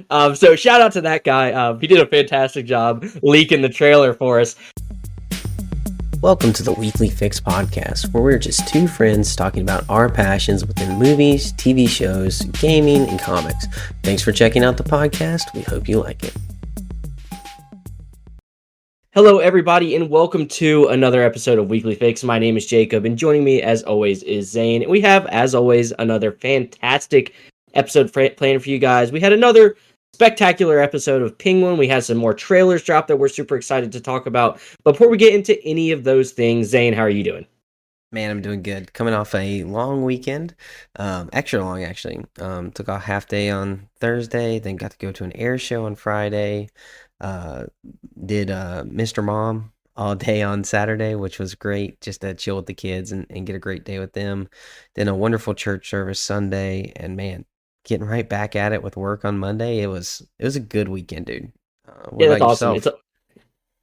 So shout out to that guy. He did a fantastic job leaking the trailer for us. Welcome to the Weekly Fix podcast, where we're just two friends talking about our passions within movies, TV shows, gaming, and comics. Thanks for checking out the podcast. We hope you like it. Hello, everybody, and welcome to another episode of Weekly Fix. My name is Jacob, and joining me, as always, is Zane. And we have, as always, another fantastic episode planned for you guys. We had another spectacular episode of Penguin. We had some more trailers drop that we're super excited to talk about. But before we get into any of those things, Zane, how are you doing? Man, I'm doing good. Coming off a long weekend, extra long actually. Took a half day on Thursday, then got to go to an air show on Friday. Did Mr. Mom all day on Saturday, which was great, just to chill with the kids and get a great day with them. Then a wonderful church service Sunday, and man, getting right back at it with work on Monday. It was a good weekend, dude. What That's about awesome. yourself?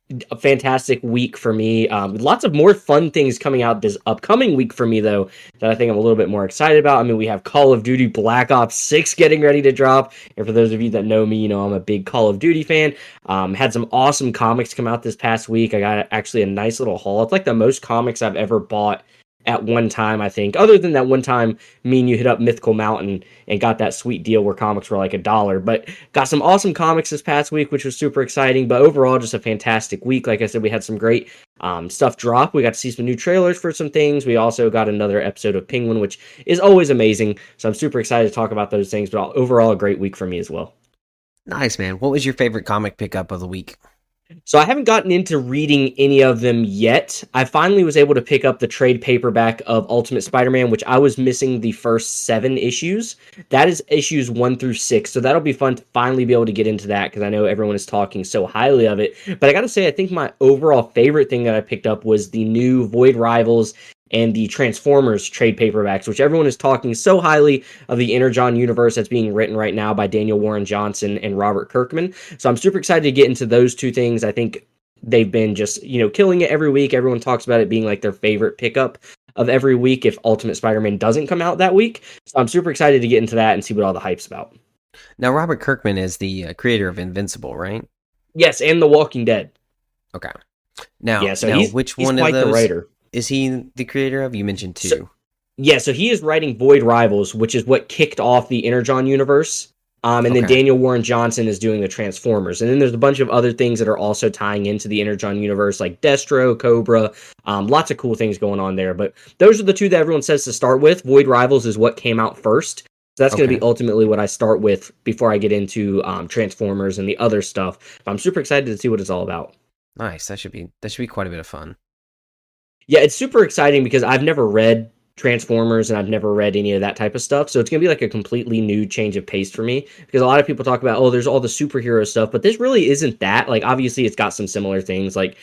It's a fantastic week for me. Lots of more fun things coming out this upcoming week for me, though, that I think I'm a little bit more excited about. I mean, we have Call of Duty Black Ops 6 getting ready to drop. And for those of you that know me, you know I'm a big Call of Duty fan. Had some awesome comics come out this past week. I got actually a nice little haul. It's like the most comics I've ever bought at one time, I think. Other than that one time, me and you hit up Mythical Mountain and got that sweet deal where comics were like $1. But got some awesome comics this past week, which was super exciting. But overall, just a fantastic week. Like I said, we had some great stuff drop. We got to see some new trailers for some things. We also got another episode of Penguin, which is always amazing. So I'm super excited to talk about those things. But overall, a great week for me as well. Nice, man. What was your favorite comic pickup of the week? So I haven't gotten into reading any of them yet. I finally was able to pick up the trade paperback of Ultimate Spider-Man, which I was missing the first 7 issues. That is issues 1 through 6. So that'll be fun to finally be able to get into that because I know everyone is talking so highly of it. But I got to say, I think my overall favorite thing that I picked up was the new Void Rivals and the Transformers trade paperbacks, which everyone is talking so highly of the Energon universe that's being written right now by Daniel Warren Johnson and Robert Kirkman. So I'm super excited to get into those two things. I think they've been just, killing it every week. Everyone talks about it being like their favorite pickup of every week if Ultimate Spider-Man doesn't come out that week. So I'm super excited to get into that and see what all the hype's about. Now, Robert Kirkman is the creator of Invincible, right? Yes, and The Walking Dead. Okay. Now, yeah, so he's which he's one quite of those the writer. is he the creator of? You mentioned 2. So he is writing Void Rivals, which is what kicked off the Energon universe. And then Daniel Warren Johnson is doing the Transformers. And then there's a bunch of other things that are also tying into the Energon universe, like Destro, Cobra, lots of cool things going on there. But those are the 2 that everyone says to start with. Void Rivals is what came out first. So that's going to be ultimately what I start with before I get into Transformers and the other stuff. But I'm super excited to see what it's all about. Nice. That should be quite a bit of fun. Yeah, it's super exciting because I've never read Transformers and I've never read any of that type of stuff. So it's going to be like a completely new change of pace for me because a lot of people talk about, oh, there's all the superhero stuff, but this really isn't that. Like, obviously it's got some similar things. Like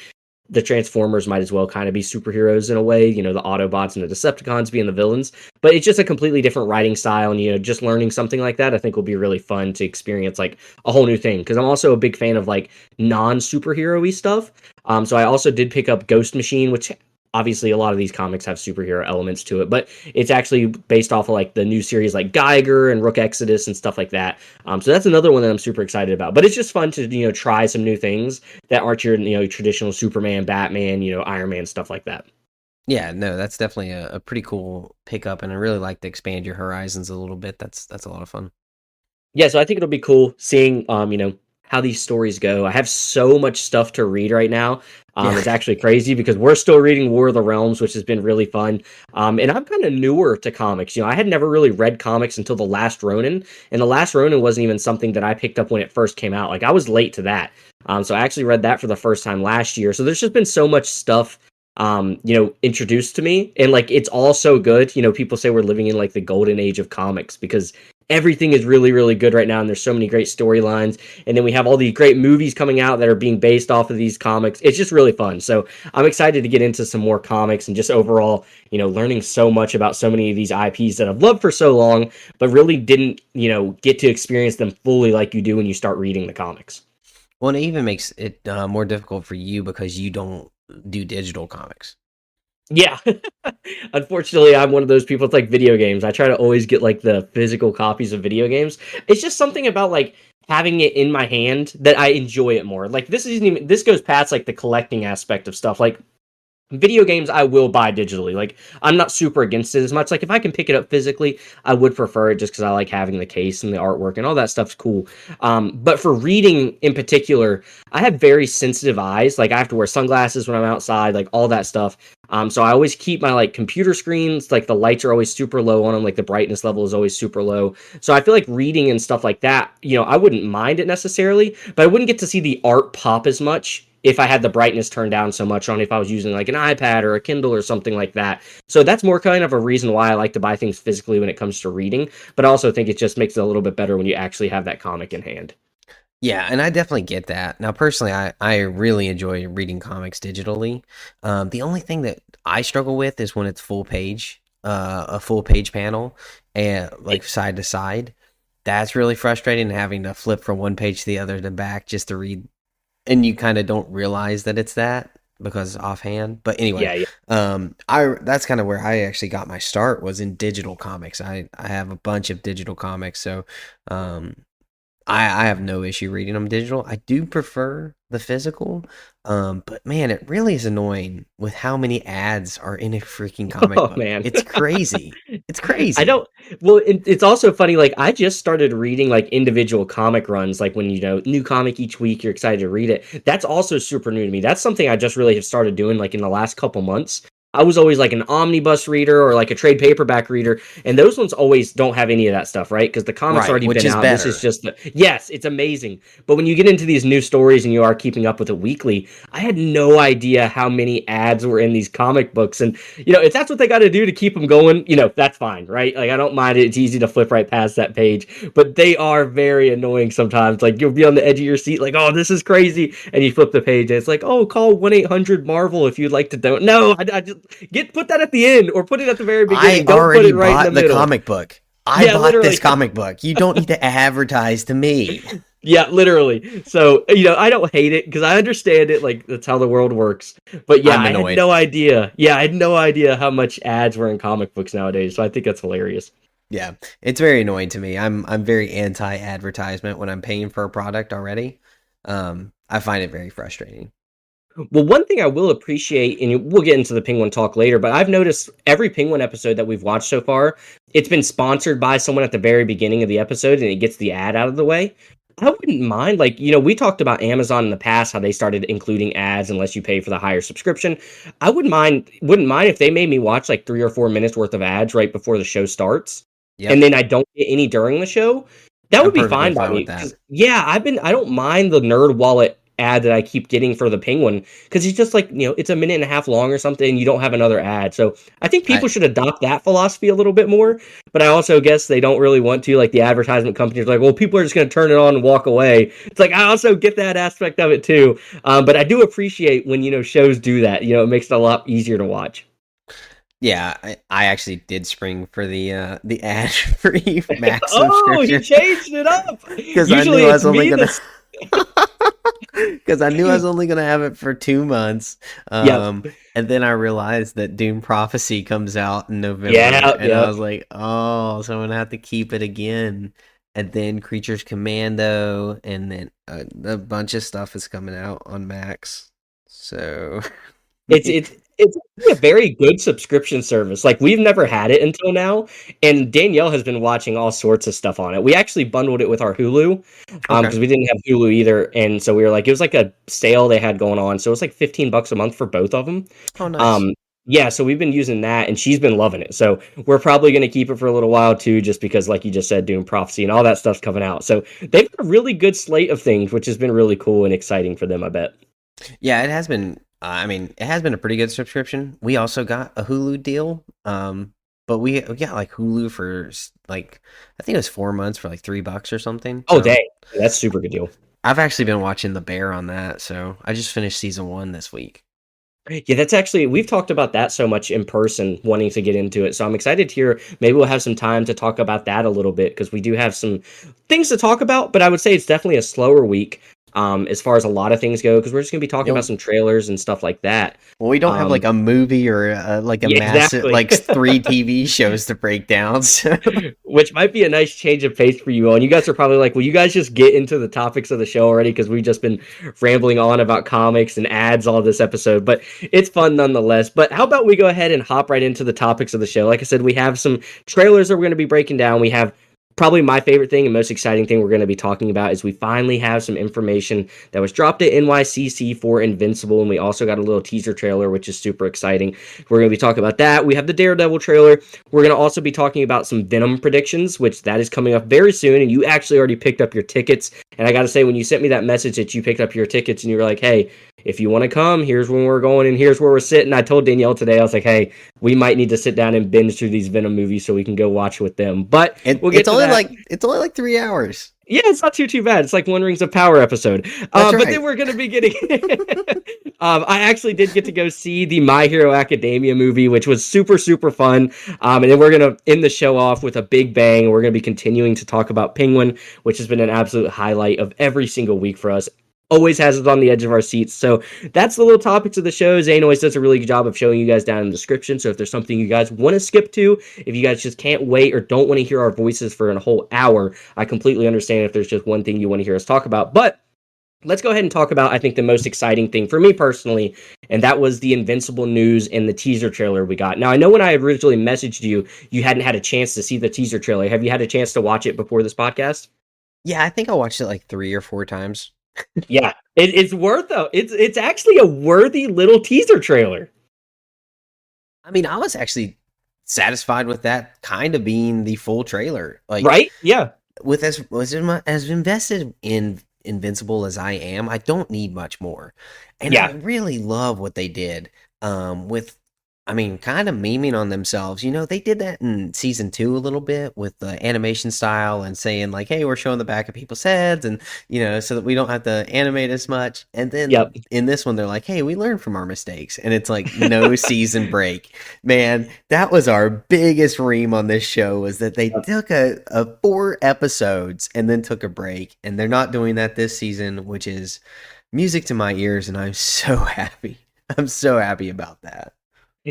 the Transformers might as well kind of be superheroes in a way, the Autobots and the Decepticons being the villains, but it's just a completely different writing style. And, just learning something like that, I think will be really fun to experience like a whole new thing. Cause I'm also a big fan of like non-superhero-y stuff. So I also did pick up Ghost Machine, which obviously a lot of these comics have superhero elements to it, but it's actually based off of like the new series like Geiger and Rook Exodus and stuff like that. So that's another one that I'm super excited about. But it's just fun to, try some new things that aren't your, traditional Superman, Batman, Iron Man, stuff like that. Yeah, no, that's definitely a pretty cool pickup, and I really like to expand your horizons a little bit. That's a lot of fun. Yeah, so I think it'll be cool seeing, how these stories go. I have so much stuff to read right now. It's actually crazy because we're still reading War of the Realms, which has been really fun. And I'm kind of newer to comics. I had never really read comics until The Last Ronin, and The Last Ronin wasn't even something that I picked up when it first came out. Like, I was late to that. So I actually read that for the first time last year. So there's just been so much stuff introduced to me, and like it's all so good. People say we're living in like the golden age of comics because everything is really, really good right now, and there's so many great storylines. And then we have all these great movies coming out that are being based off of these comics. It's just really fun. So I'm excited to get into some more comics and just overall, learning so much about so many of these IPs that I've loved for so long, but really didn't, get to experience them fully like you do when you start reading the comics. Well, and it even makes it more difficult for you because you don't do digital comics. Yeah. Unfortunately, I'm one of those people. It's like video games. I try to always get like the physical copies of video games. It's just something about like having it in my hand that I enjoy it more. Like this goes past like the collecting aspect of stuff. Like video games I will buy digitally. Like I'm not super against it as much. Like if I can pick it up physically, I would prefer it just because I like having the case and the artwork and all that stuff's cool. But for reading in particular, I have very sensitive eyes. Like I have to wear sunglasses when I'm outside, like all that stuff. So I always keep my like computer screens, like the lights are always super low on them, like the brightness level is always super low. So I feel like reading and stuff like that, I wouldn't mind it necessarily, but I wouldn't get to see the art pop as much if I had the brightness turned down so much on if I was using like an iPad or a Kindle or something like that. So that's more kind of a reason why I like to buy things physically when it comes to reading, but I also think it just makes it a little bit better when you actually have that comic in hand. Yeah, and I definitely get that. Now, personally, I really enjoy reading comics digitally. The only thing that I struggle with is when it's a full page panel, and like side to side. That's really frustrating, having to flip from one page to the other to back just to read, and you kind of don't realize that it's that because offhand. But anyway, Yeah, yeah. I that's kind of where I actually got my start, was in digital comics. I have a bunch of digital comics, so um I have no issue reading them digital. I do prefer the physical, but man, it really is annoying with how many ads are in a freaking comic Oh book. man. It's crazy. It's I crazy. don't. Well, it's also funny. Like I just started reading like individual comic runs. Like when new comic each week, you're excited to read it. That's also super new to me. That's something I just really have started doing like in the last couple months. I was always like an omnibus reader or like a trade paperback reader, and those ones always don't have any of that stuff, right? Because the comic's Right, already which been is out. This is better. just yes, it's amazing. But when you get into these new stories and you are keeping up with it weekly, I had no idea how many ads were in these comic books, and if that's what they got to do to keep them going, that's fine, right? Like, I don't mind it. It's easy to flip right past that page, but they are very annoying sometimes. Like, you'll be on the edge of your seat, like, oh, this is crazy. And you flip the page, and it's like, oh, call 1-800-Marvel if you'd like to don't. No, I just put that at the end or put it at the very I beginning. Don't put already it right in the bought the middle. comic book. I Yeah, bought this literally. comic book. You don't need to advertise to me. Yeah, literally. So, I don't hate it because I understand it. Like, that's how the world works. But yeah, I'm I had annoyed. no idea. Yeah, I had no idea how much ads were in comic books nowadays. So I think that's hilarious. Yeah, it's very annoying to me. I'm very anti-advertisement when I'm paying for a product already. I find it very frustrating. Well, one thing I will appreciate, and we'll get into the Penguin talk later, but I've noticed every Penguin episode that we've watched so far, it's been sponsored by someone at the very beginning of the episode, and it gets the ad out of the way. I wouldn't mind, like, we talked about Amazon in the past, how they started including ads unless you pay for the higher subscription. I wouldn't mind if they made me watch like 3 or 4 minutes worth of ads right before the show starts, and Yep, then I don't get any during the show. That I'm would be perfectly fine by fine with me. that. Because yeah, I don't mind the Nerd Wallet ad that I keep getting for the Penguin because it's just like it's a minute and a half long or something and you don't have another ad. So I think I people should adopt that philosophy a little bit more, but I also guess they don't really want to. Like the advertisement companies are like, well, people are just going to turn it on and walk away. It's like I also get that aspect of it too, but I do appreciate when shows do that. It makes it a lot easier to watch. Yeah, I actually did spring for the ad free Max Oh, he subscription changed it up. because I Usually knew I it's was only me gonna that's because I knew I was only gonna have it for 2 months. yep, And then I realized that Doom Prophecy comes out in November, yeah, and I yep. was like, oh, so I'm gonna have to keep it again. And then Creatures Commando, and then a bunch of stuff is coming out on Max. So It's actually a very good subscription service. Like we've never had it until now, and Danielle has been watching all sorts of stuff on it. We actually bundled it with our Hulu, okay. because we didn't have Hulu either, and so we were like, it was like a sale they had going on, so it was like $15 a month for both of them. Oh, nice. Um, yeah, so we've been using that, and she's been loving it. So we're probably going to keep it for a little while too, just because, like you just said, Doom Prophecy and all that stuff's coming out. So they've got a really good slate of things, which has been really cool and exciting for them, I bet. Yeah, it has been. I mean, it has been a pretty good subscription. We also got a Hulu deal, but we got like Hulu for like I think it was 4 months for like $3 or something. Oh, So dang, that's super good deal. I've actually been watching The Bear on that. So I just finished season 1 this week. Yeah, that's actually we've talked about that so much in person, wanting to get into it. So I'm excited to hear. Maybe we'll have some time to talk about that a little bit because we do have some things to talk about. But I would say it's definitely a slower week. as far as a lot of things go, because we're just going to be talking about Yep. some trailers and stuff like that. Well, we don't have like Um, a movie or like a yeah, massive exactly. like three TV shows to break down. So Which might be a nice change of pace for you all. And you guys are probably like, will you guys just get into the topics of the show already? Because we've just been rambling on about comics and ads all this episode, but it's fun nonetheless. But how about we go ahead and hop right into the topics of the show? Like I said, we have some trailers that we're going to be breaking down. We have probably my favorite thing and most exciting thing we're going to be talking about is we finally have some information that was dropped at NYCC for Invincible, and we also got a little teaser trailer, which is super exciting. We're going to be talking about that. We have the Daredevil trailer. We're going to also be talking about some Venom predictions, which that is coming up very soon, and you actually already picked up your tickets. And I got to say, when you sent me that message that you picked up your tickets and you were like, hey, if you want to come, here's when we're going and here's where we're sitting. I told Danielle today, I was like, hey, we might need to sit down and binge through these Venom movies so we can go watch with them. But we'll get it's to only that. it's only like 3 hours. Yeah, it's not too bad. It's like One Rings of Power episode. That's right. But then we're going to be getting... I actually did get to go see the My Hero Academia movie, which was super, super fun. And then we're going to end the show off with a big bang. We're going to be continuing to talk about Penguin, which has been an absolute highlight of every single week for us. Always has us on the edge of our seats. So that's the little topics of the show. Zane always does a really good job of showing you guys down in the description. So if there's something you guys want to skip to, if you guys just can't wait or don't want to hear our voices for a whole hour, I completely understand if there's just one thing you want to hear us talk about. But let's go ahead and talk about, I think, the most exciting thing for me personally, and that was the Invincible news and the teaser trailer we got. Now, I know when I originally messaged you, you hadn't had a chance to see the teaser trailer. Have you had a chance to watch it before this podcast? Yeah, I think I watched it like 3 or 4 times. Yeah, it's worth though. It's actually a worthy little teaser trailer. I mean, I was actually satisfied with that kind of being the full trailer. Like, right? Yeah. With as invested in Invincible as I am, I don't need much more. And I really love what they did with, I mean, kind of memeing on themselves. You know, they did that in season 2 a little bit with the animation style and saying like, hey, we're showing the back of people's heads and, you know, so that we don't have to animate as much. And then in this one, they're like, hey, we learned from our mistakes. And it's like no season break. Man, that was our biggest ream on this show, was that they took a 4 episodes and then took a break. And they're not doing that this season, which is music to my ears. And I'm so happy. I'm so happy about that.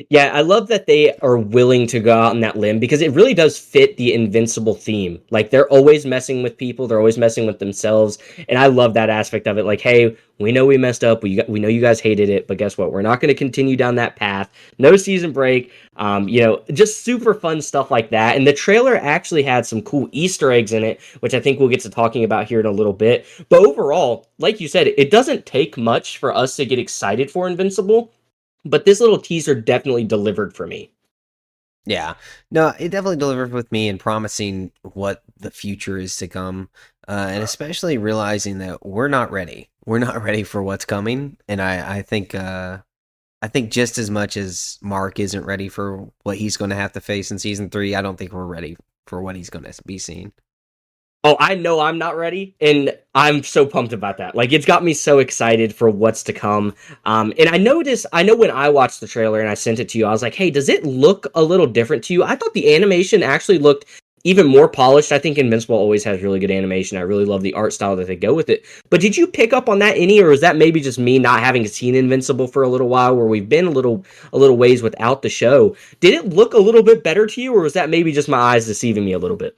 Yeah, I love that they are willing to go out on that limb because it really does fit the Invincible theme. Like, they're always messing with people, they're always messing with themselves, and I love that aspect of it. Like, hey, we know we messed up, we know you guys hated it, but guess what? We're not going to continue down that path. No season break. You know, just super fun stuff like that. And the trailer actually had some cool Easter eggs in it, which I think we'll get to talking about here in a little bit. But overall, like you said, it doesn't take much for us to get excited for Invincible. But this little teaser definitely delivered for me. Yeah. No, it definitely delivered with me in promising what the future is to come. And especially realizing that we're not ready. We're not ready for what's coming. And I think just as much as Mark isn't ready for what he's going to have to face in season 3, I don't think we're ready for what he's going to be seeing. Oh, I know I'm not ready, and I'm so pumped about that. Like, it's got me so excited for what's to come. And I know when I watched the trailer and I sent it to you, I was like, hey, does it look a little different to you? I thought the animation actually looked even more polished. I think Invincible always has really good animation. I really love the art style that they go with it. But did you pick up on that any, or is that maybe just me not having seen Invincible for a little while, where we've been a little ways without the show? Did it look a little bit better to you, or was that maybe just my eyes deceiving me a little bit?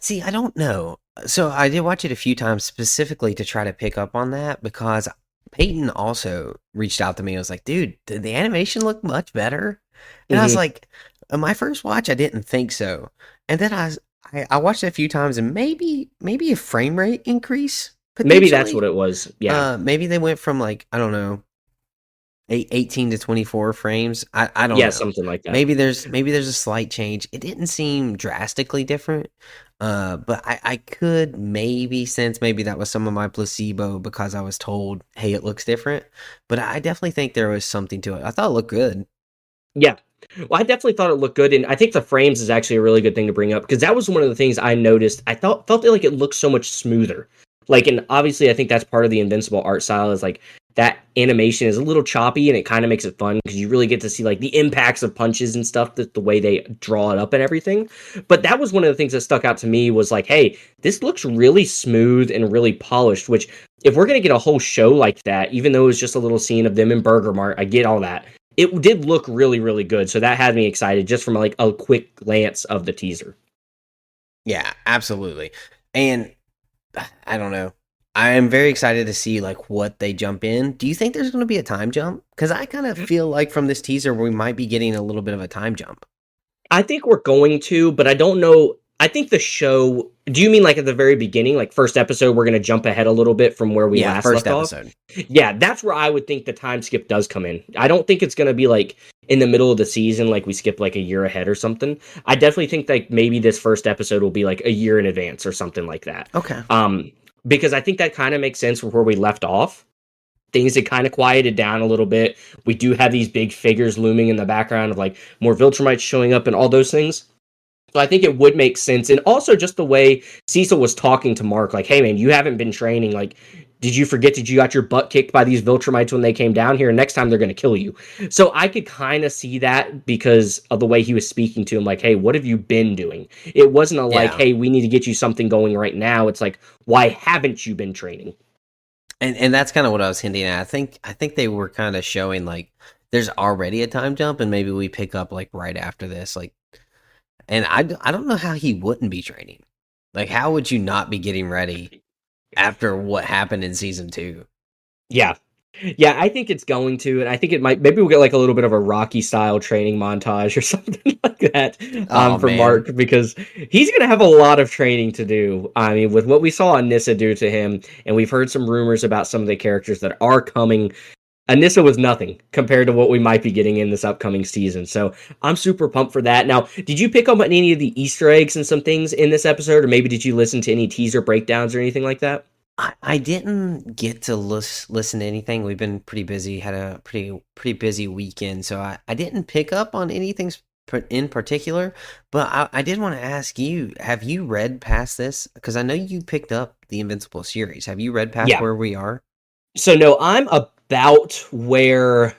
See, I don't know. So I did watch it a few times specifically to try to pick up on that, because Peyton also reached out to me and was like, dude, did the animation look much better? And I was like, on my first watch, I didn't think so. And then I watched it a few times, and maybe a frame rate increase. Maybe that's what it was. Yeah. Maybe they went from like, I don't know, 18 to 24 frames. I don't know. Yeah, something like that. Maybe there's a slight change. It didn't seem drastically different. But I could maybe sense maybe that was some of my placebo, because I was told, hey, it looks different. But I definitely think there was something to it. I thought it looked good. Yeah. Well, I definitely thought it looked good, and I think the frames is actually a really good thing to bring up, because that was one of the things I noticed. I felt like it looked so much smoother. Like, and obviously I think that's part of the Invincible art style, is like that animation is a little choppy, and it kind of makes it fun because you really get to see like the impacts of punches and stuff, that the way they draw it up and everything. But that was one of the things that stuck out to me, was like, hey, this looks really smooth and really polished, which if we're going to get a whole show like that, even though it was just a little scene of them in Burger Mart, I get all that. It did look really, really good. So that had me excited just from like a quick glance of the teaser. Yeah, absolutely. And I don't know. I am very excited to see like what they jump in. Do you think there's going to be a time jump? Because I kind of feel like from this teaser we might be getting a little bit of a time jump. I think we're going to, but I don't know. I think the show. Do you mean like at the very beginning, like first episode, we're going to jump ahead a little bit from where we Yeah, last first left off? episode. Yeah, that's where I would think the time skip does come in. I don't think it's going to be like in the middle of the season, like we skip like a year ahead or something. I definitely think like maybe this first episode will be like a year in advance or something like that. Okay. Because I think that kind of makes sense with where we left off. Things had kind of quieted down a little bit. We do have these big figures looming in the background of like more Viltrumites showing up and all those things. So I think it would make sense. And also just the way Cecil was talking to Mark, like, hey man, you haven't been training. Like, did you forget that you got your butt kicked by these Viltrumites when they came down here? And next time they're going to kill you. So I could kind of see that because of the way he was speaking to him. Like, hey, what have you been doing? It wasn't like, hey, we need to get you something going right now. It's like, why haven't you been training? And that's kind of what I was hinting at. I think they were kind of showing like there's already a time jump, and maybe we pick up like right after this. Like, and I don't know how he wouldn't be training. Like, how would you not be getting ready after what happened in season 2? Yeah. Yeah, I think it's going to, and I think it might. Maybe we'll get like a little bit of a Rocky style training montage or something like that for Mark, because he's going to have a lot of training to do. I mean, with what we saw Anissa do to him, and we've heard some rumors about some of the characters that are coming. Anissa was nothing compared to what we might be getting in this upcoming season. So I'm super pumped for that. Now, did you pick up on any of the Easter eggs and some things in this episode, or maybe did you listen to any teaser breakdowns or anything like that? I didn't get to listen to anything. We've been pretty busy, had a pretty busy weekend, so I didn't pick up on anything in particular. But I did want to ask you: have you read past this? Because I know you picked up the Invincible series. Have you read past where we are? So no, I'm about where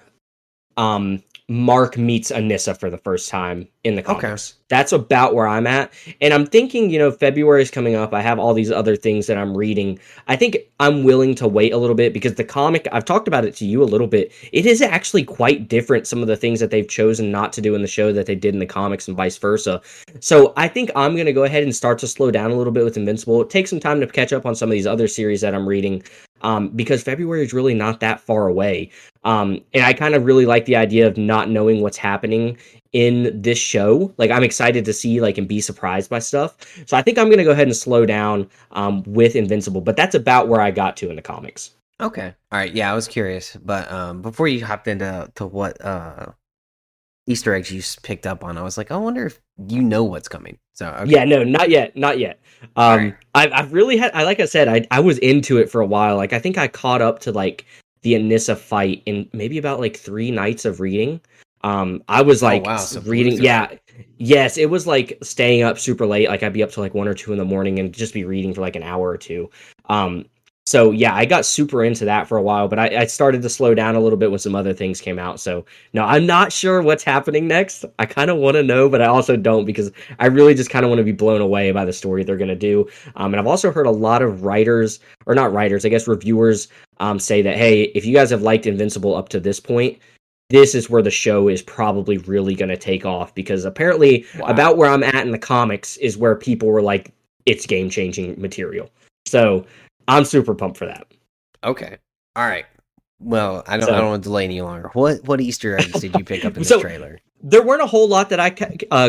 Mark meets Anissa for the first time in the comics. Okay. That's about where I'm at. And I'm thinking, February is coming up. I have all these other things that I'm reading. I think I'm willing to wait a little bit because the comic, I've talked about it to you a little bit. It is actually quite different, some of the things that they've chosen not to do in the show that they did in the comics and vice versa. So I think I'm going to go ahead and start to slow down a little bit with Invincible. Take some time to catch up on some of these other series that I'm reading. Because February is really not that far away. And I kind of really like the idea of not knowing what's happening in this show. Like, I'm excited to see, like, and be surprised by stuff. So I think I'm going to go ahead and slow down with Invincible. But that's about where I got to in the comics. Okay. All right. Yeah, I was curious. But before you hopped into what Easter eggs you picked up on, I was like, I wonder if you know what's coming. So okay. Yeah, no, not yet. Right. I've really had, like I said, I was into it for a while. Like, I think I caught up to like the Anissa fight in maybe about like 3 nights of reading. I was like reading. Yeah. Yes. It was like staying up super late. Like, I'd be up to like 1 or 2 in the morning and just be reading for like an hour or two. So yeah, I got super into that for a while, but I started to slow down a little bit when some other things came out. So no, I'm not sure what's happening next. I kind of want to know, but I also don't, because I really just kind of want to be blown away by the story they're going to do. And I've also heard a lot of writers, or not writers, I guess reviewers, say that, hey, if you guys have liked Invincible up to this point, this is where the show is probably really going to take off, because apparently about where I'm at in the comics is where people were like, it's game-changing material. So I'm super pumped for that. Okay. All right. Well, I don't want to delay any longer. What Easter eggs did you pick up in this trailer? There weren't a whole lot that I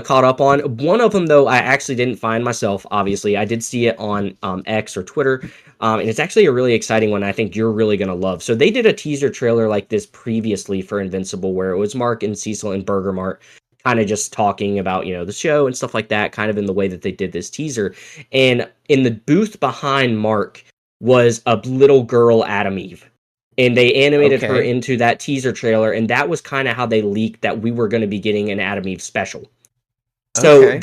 caught up on. One of them, though, I actually didn't find myself, obviously. I did see it on X or Twitter, and it's actually a really exciting one I think you're really going to love. So they did a teaser trailer like this previously for Invincible, where it was Mark and Cecil and Burger Mart kind of just talking about, the show and stuff like that, kind of in the way that they did this teaser. And in the booth behind Mark was a little girl, Adam Eve. And they animated her into that teaser trailer, and that was kind of how they leaked that we were going to be getting an Adam Eve special. So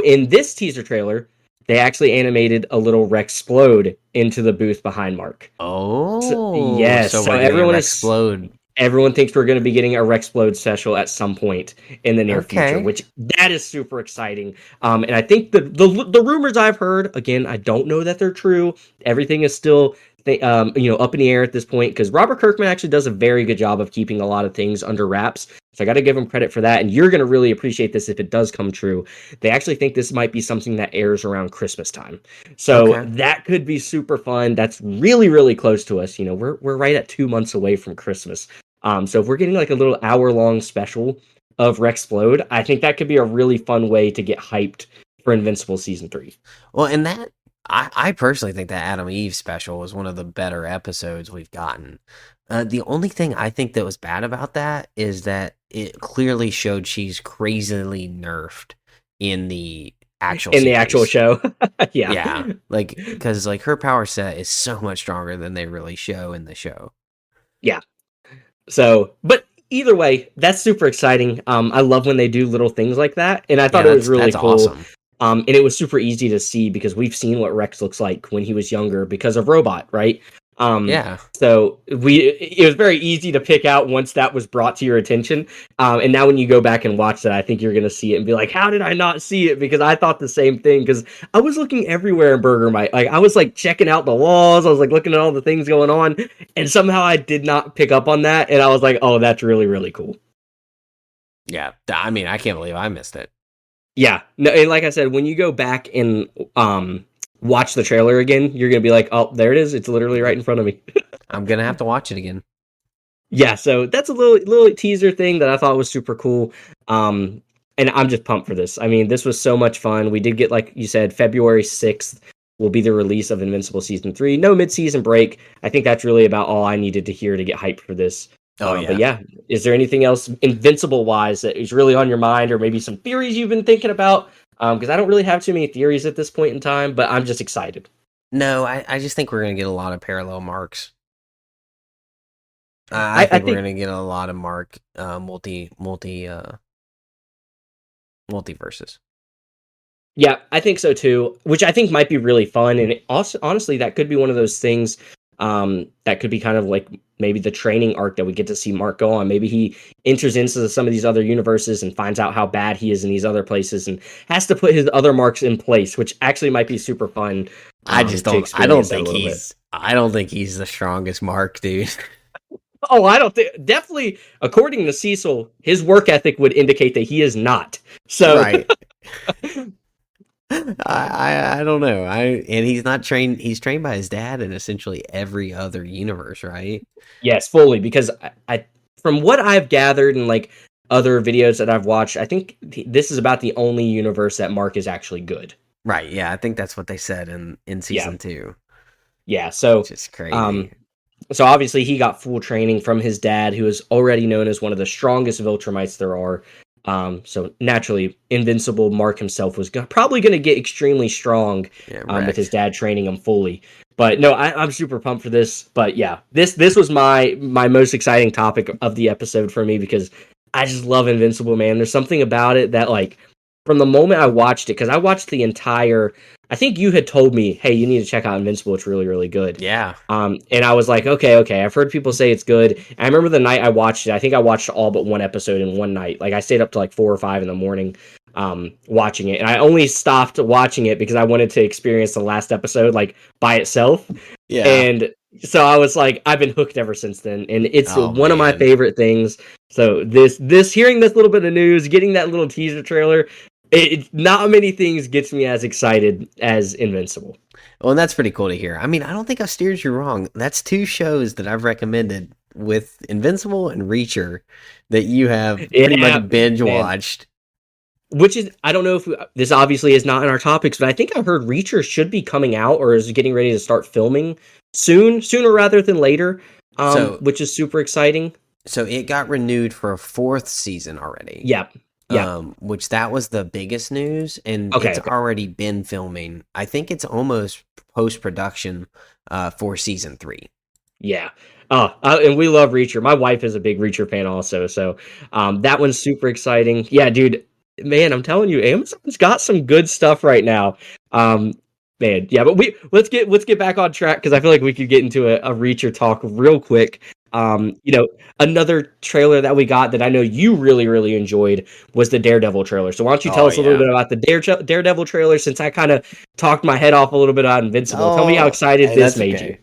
in this teaser trailer, they actually animated a little Rexplode into the booth behind Mark. So, Oh, yes, so so we're getting a Rexplode. everyone thinks we're going to be getting a Rexplode special at some point in the near future, Okay. which that is super exciting. And I think the rumors I've heard, again, I don't know that they're true. Everything is still up in the air at this point because Robert Kirkman actually does a very good job of keeping a lot of things under wraps. So I got to give him credit for that. And you're going to really appreciate this if it does come true. They actually think this might be something that airs around Christmas time. So Okay. that could be super fun. That's really, really close to us. We're right at 2 months away from Christmas. So if we're getting like a little hour-long special of Rexplode, I think that could be a really fun way to get hyped for Invincible Season 3. Well, and that I personally think that Adam Eve special was one of the better episodes we've gotten. The only thing I think that was bad about that is that it clearly showed she's crazily nerfed in the actual In the actual series. show. Yeah. Yeah, like because like her power set is so much stronger than they really show in the show. Yeah. So, but either way, that's super exciting. I love when they do little things like that, and I Yeah, thought it was really that's cool. awesome. And it was super easy to see because we've seen what Rex looks like when he was younger because of Robot, right? Yeah. So it was very easy to pick out once that was brought to your attention. And now when you go back and watch that, I think you're gonna see it and be like, "How did I not see it?" Because I thought the same thing. Because I was looking everywhere in Burger Mite, like I was like checking out the walls, I was like looking at all the things going on, and somehow I did not pick up on that, and I was like, "Oh, that's really really cool." Yeah, I mean, I can't believe I missed it. Yeah, no, and like I said, when you go back and watch the trailer again, you're gonna be like, "Oh, there it is! It's literally right in front of me." I'm gonna have to watch it again. Yeah, so that's a little teaser thing that I thought was super cool. And I'm just pumped for this. I mean, this was so much fun. We did get, like you said, February 6th will be the release of Invincible Season 3. No mid-season break. I think that's really about all I needed to hear to get hyped for this. Oh yeah. But yeah, is there anything else Invincible-wise that is really on your mind, or maybe some theories you've been thinking about? Because I don't really have too many theories at this point in time, but I'm just excited. No, I just think we're gonna get a lot of parallel marks. I think we're gonna get a lot of multiverses. Yeah, I think so too, which I think might be really fun. And also, honestly, that could be one of those things that could be kind of like maybe the training arc that we get to see Mark go on. Maybe he enters into some of these other universes and finds out how bad he is in these other places and has to put his other marks in place, which actually might be super fun. I just don't. I don't think he's. I don't think he's the strongest Mark, dude. Oh, I don't think. Definitely, according to Cecil, his work ethic would indicate that he is not. So, right. I don't know. And he's not trained. He's trained by his dad in essentially every other universe, right? Yes, fully. Because I from what I've gathered and like other videos that I've watched, I think this is about the only universe that Mark is actually good. Right. Yeah, I think that's what they said in season 2. Yeah. So, which is crazy. So obviously he got full training from his dad, who is already known as one of the strongest Viltrumites there are. So naturally, Invincible Mark himself was probably going to get extremely strong with his dad training him fully. But no, I'm super pumped for this. But yeah, this was my most exciting topic of the episode for me because I just love Invincible, man. There's something about it that like from the moment I watched it, because I watched the entire. I think you had told me, hey, you need to check out Invincible. It's really, really good. Yeah. And I was like, okay. I've heard people say it's good. And I remember the night I watched it. I think I watched all but one episode in one night. Like I stayed up to like 4 or 5 in the morning, watching it. And I only stopped watching it because I wanted to experience the last episode like by itself. Yeah. And so I was like, I've been hooked ever since then. And it's one of my favorite things. So this hearing this little bit of news, getting that little teaser trailer. Not many things gets me as excited as Invincible. Well, and that's pretty cool to hear. I mean, I don't think I've steered you wrong. That's 2 shows that I've recommended with Invincible and Reacher that you have pretty much binge watched. Which is, I don't know if this obviously is not in our topics, but I think I've heard Reacher should be coming out or is getting ready to start filming sooner rather than later, which is super exciting. So it got renewed for a 4th season already. Yeah. Which that was the biggest news, and it's already been filming. I think it's almost post-production for season 3. Yeah. And we love Reacher. My wife is a big Reacher fan also, so that one's super exciting. Yeah, dude, man, I'm telling you, Amazon's got some good stuff right now. Um, Man, yeah, but let's get back on track because I feel like we could get into a Reacher talk real quick. Another trailer that we got that I know you really, really enjoyed was the Daredevil trailer. So why don't you tell Oh us a little yeah. bit about the Daredevil trailer since I kind of talked my head off a little bit on Invincible. Tell me how Oh, excited hey, this that's made you.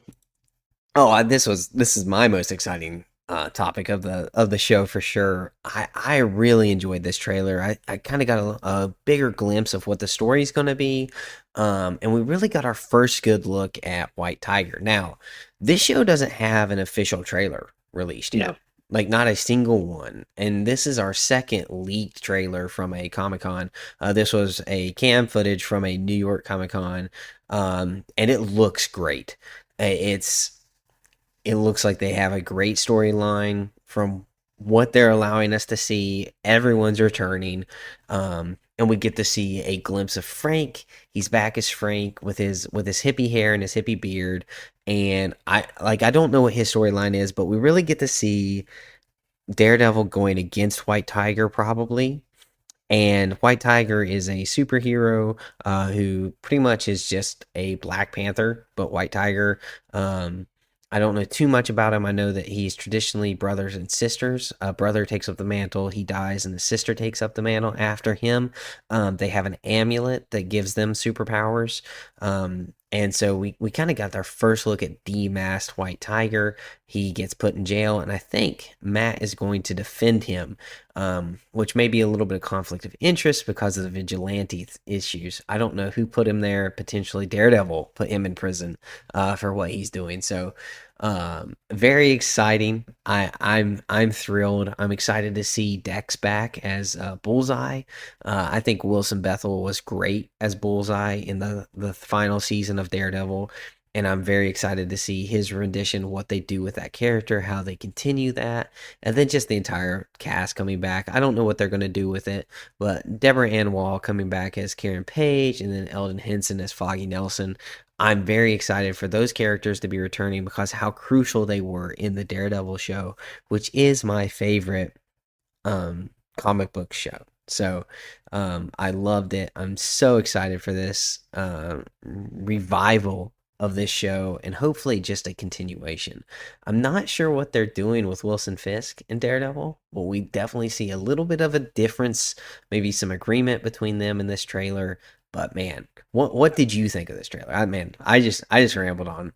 okay. This is my most exciting topic of the show for sure. I really enjoyed this trailer. I kind of got a bigger glimpse of what the story's going to be, and we really got our first good look at White Tiger. Now, this show doesn't have an official trailer released yet. No. Like not a single one, and this is our second leaked trailer from a Comic Con. This was a cam footage from a New York Comic Con, and it looks great. It's it looks like they have a great storyline from what they're allowing us to see. Everyone's returning, and we get to see a glimpse of Frank. He's back as Frank with his hippie hair and his hippie beard. And I don't know what his storyline is, but we really get to see Daredevil going against White Tiger probably. And White Tiger is a superhero who pretty much is just a Black Panther, but White Tiger. I don't know too much about him. I know that he's traditionally brothers and sisters. A brother takes up the mantle, he dies, and the sister takes up the mantle after him. They have an amulet that gives them superpowers. And so we kind of got our first look at demasked White Tiger. He gets put in jail, and I think Matt is going to defend him, which may be a little bit of conflict of interest because of the vigilante issues. I don't know who put him there. Potentially Daredevil put him in prison for what he's doing. So very exciting. I'm thrilled. I'm excited to see Dex back as Bullseye. I think Wilson Bethel was great as Bullseye in the final season of Daredevil, and I'm very excited to see his rendition, what they do with that character, how they continue that, and then just the entire cast coming back. I don't know what they're going to do with it, but Deborah Ann Wall coming back as Karen Page, and then Eldon Henson as Foggy Nelson. I'm very excited for those characters to be returning because how crucial they were in the Daredevil show, which is my favorite comic book show. So I loved it. I'm so excited for this revival of this show and hopefully just a continuation. I'm not sure what they're doing with Wilson Fisk and Daredevil, but we definitely see a little bit of a difference, maybe some agreement between them in this trailer. But man, what did you think of this trailer? I just rambled on.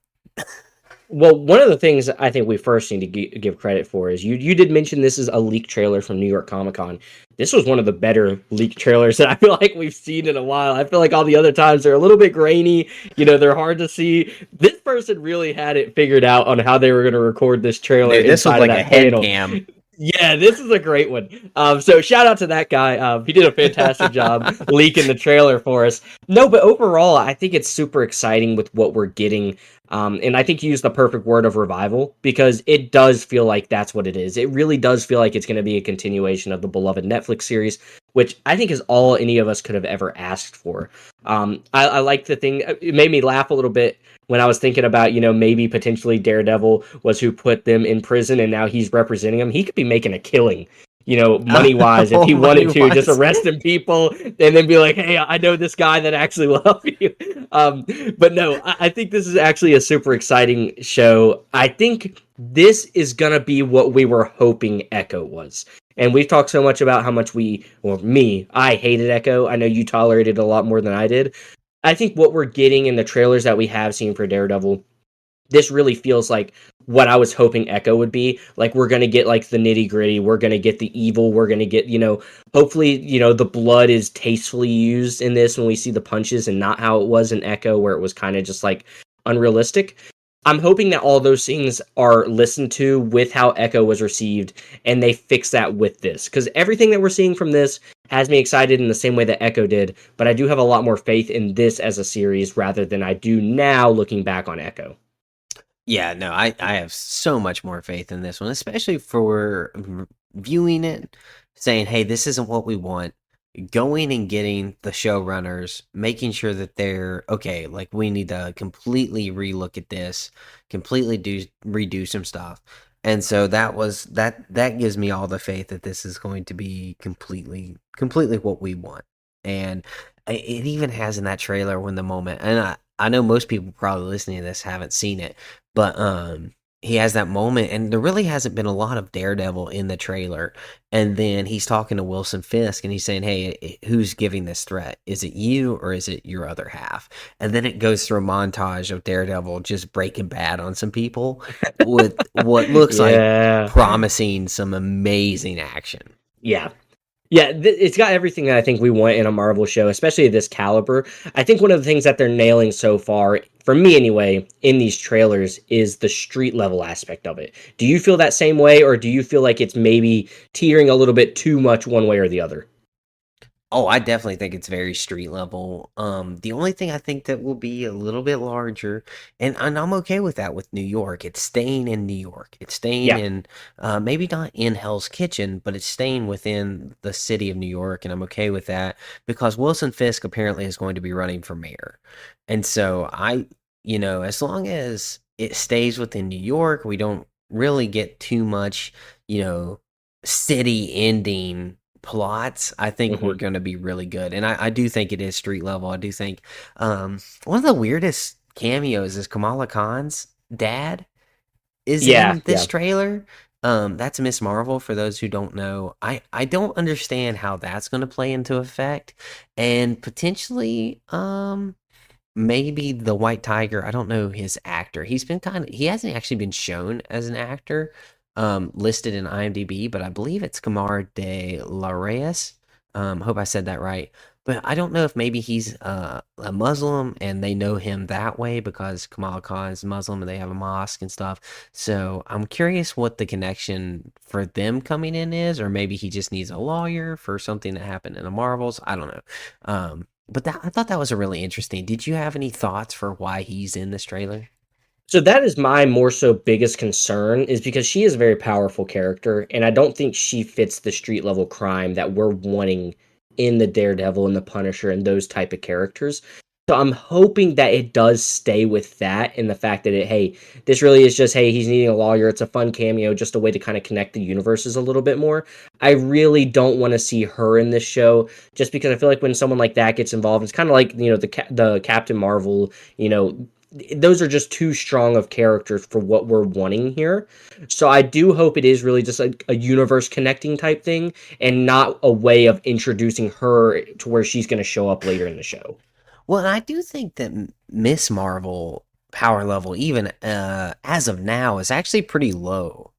Well, one of the things I think we first need to give credit for is you did mention this is a leak trailer from New York Comic Con. This was one of the better leak trailers that I feel like we've seen in a while. I feel like all the other times they're a little bit grainy, they're hard to see. This person really had it figured out on how they were going to record this trailer Dude, this was inside of like a that head panel. cam. Yeah, this is a great one. So shout out to that guy. He did a fantastic job leaking the trailer for us. No, but overall, I think it's super exciting with what we're getting. And I think you used the perfect word of revival because it does feel like that's what it is. It really does feel like it's going to be a continuation of the beloved Netflix series, which I think is all any of us could have ever asked for. I like the thing. It made me laugh a little bit when I was thinking about, maybe potentially Daredevil was who put them in prison and now he's representing them. He could be making a killing, money wise, if he Money wanted to, just wise. arresting people and then be like, hey, I know this guy that actually will help you. But no, I think this is actually a super exciting show. I think this is going to be what we were hoping Echo was. And we've talked so much about how much I hated Echo. I know you tolerated it a lot more than I did. I think what we're getting in the trailers that we have seen for Daredevil, this really feels like what I was hoping Echo would be. Like, we're going to get like the nitty gritty. We're going to get the evil. We're going to get, hopefully, the blood is tastefully used in this when we see the punches and not how it was in Echo where it was kind of just like unrealistic. I'm hoping that all those things are listened to with how Echo was received and they fix that with this. Because everything that we're seeing from this has me excited in the same way that Echo did, but I do have a lot more faith in this as a series rather than I do now looking back on Echo. Yeah, no, I have so much more faith in this one, especially for viewing it, saying, hey, this isn't what we want. Going and getting the showrunners, making sure that they're okay, like we need to completely relook at this, completely redo some stuff. And so that gives me all the faith that this is going to be completely what we want. And It even has in that trailer when the moment, and I know most people probably listening to this haven't seen it, but he has that moment, and there really hasn't been a lot of Daredevil in the trailer. And then he's talking to Wilson Fisk, and he's saying, "Hey, who's giving this threat? Is it you or is it your other half?" And then it goes through a montage of Daredevil just breaking bad on some people with what looks like Yeah. promising some amazing action. Yeah. Yeah, it's got everything that I think we want in a Marvel show, especially this caliber. I think one of the things that they're nailing so far, for me anyway, in these trailers is the street level aspect of it. Do you feel that same way, or do you feel like it's maybe teetering a little bit too much one way or the other? Oh, I definitely think it's very street level. The only thing I think that will be a little bit larger, and I'm okay with that with New York. It's staying in New York. It's staying Yeah. in, maybe not in Hell's Kitchen, but it's staying within the city of New York, and I'm okay with that because Wilson Fisk apparently is going to be running for mayor, and so as long as it stays within New York, we don't really get too much, you know, city ending plots. I think we're Hmm. going to be really good. And I do think it is street level. I do think one of the weirdest cameos is Kamala Khan's dad is Yeah, in this yeah. trailer. That's Miss Marvel for those who don't know. I don't understand how that's going to play into effect, and potentially maybe the White Tiger. I don't know his actor. He hasn't actually been shown as an actor listed in IMDb, but I believe it's Kamar de la Reyes. Hope I said that right. But I don't know if maybe he's a Muslim and they know him that way because Kamala Khan is Muslim and they have a mosque and stuff. So I'm curious what the connection for them coming in is, or maybe he just needs a lawyer for something that happened in the Marvels. I don't know. But I thought that was a really interesting. Did you have any thoughts for why he's in this trailer? So that is my more so biggest concern is because she is a very powerful character, and I don't think she fits the street level crime that we're wanting in the Daredevil and the Punisher and those type of characters. So I'm hoping that it does stay with that and the fact that hey, this really is just, hey, he's needing a lawyer. It's a fun cameo, just a way to kind of connect the universes a little bit more. I really don't want to see her in this show just because I feel like when someone like that gets involved, it's kind of like, the Captain Marvel, those are just too strong of characters for what we're wanting here. So I do hope it is really just a universe connecting type thing and not a way of introducing her to where she's going to show up later in the show. Well, and I do think that Miss Marvel power level, even as of now, is actually pretty low.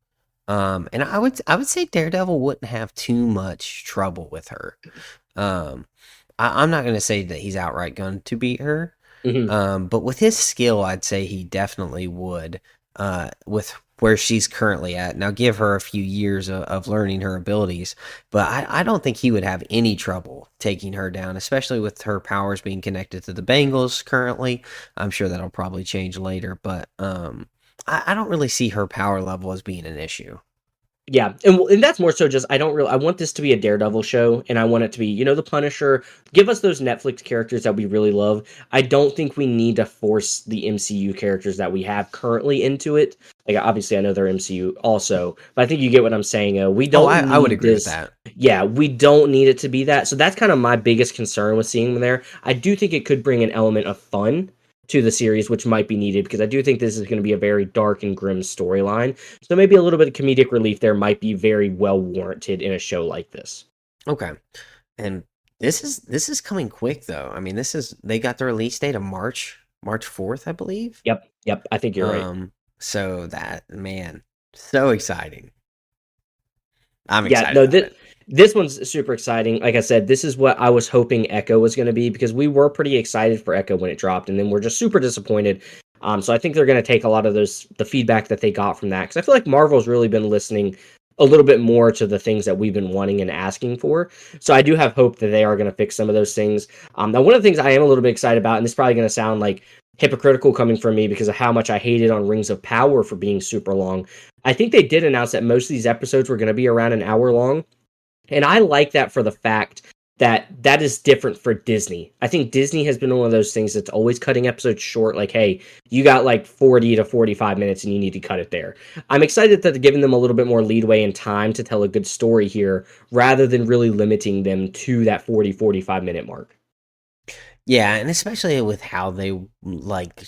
And I would say Daredevil wouldn't have too much trouble with her. Um, I'm not going to say that he's outright going to beat her. Hmm. But with his skill, I'd say he definitely would. With where she's currently at now, give her a few years of learning her abilities. But I don't think he would have any trouble taking her down, especially with her powers being connected to the Bengals currently. I'm sure that'll probably change later, but I don't really see her power level as being an issue. Yeah, and that's more so just I want this to be a Daredevil show, and I want it to be, the Punisher. Give us those Netflix characters that we really love. I don't think we need to force the MCU characters that we have currently into it. Like, obviously, I know they're MCU also, but I think you get what I'm saying. We Oh, don't I would need agree with this. that. Yeah, we don't need it to be that. So that's kind of my biggest concern with seeing them there. I do think it could bring an element of fun to the series, which might be needed because I do think this is going to be a very dark and grim storyline. So maybe a little bit of comedic relief there might be very well warranted in a show like this. Okay. And this is coming quick though. I mean, this is they got the release date of March 4th, I believe. Yep, yep, I think you're right. So that man, so exciting. I'm Yeah, excited no, about it. this one's super exciting. Like I said, this is what I was hoping Echo was going to be because we were pretty excited for Echo when it dropped, and then we're just super disappointed. So I think they're going to take a lot of the feedback that they got from that because I feel like Marvel's really been listening a little bit more to the things that we've been wanting and asking for. So I do have hope that they are going to fix some of those things. Now, one of the things I am a little bit excited about, and this is probably going to sound like hypocritical coming from me because of how much I hated on Rings of Power for being super long. I think they did announce that most of these episodes were going to be around an hour long. And I like that for the fact that that is different for Disney. I think Disney has been one of those things that's always cutting episodes short. Like, hey, you got like 40 to 45 minutes and you need to cut it there. I'm excited that they're giving them a little bit more leadway and time to tell a good story here rather than really limiting them to that 40, 45 minute mark. Yeah, and especially with how they like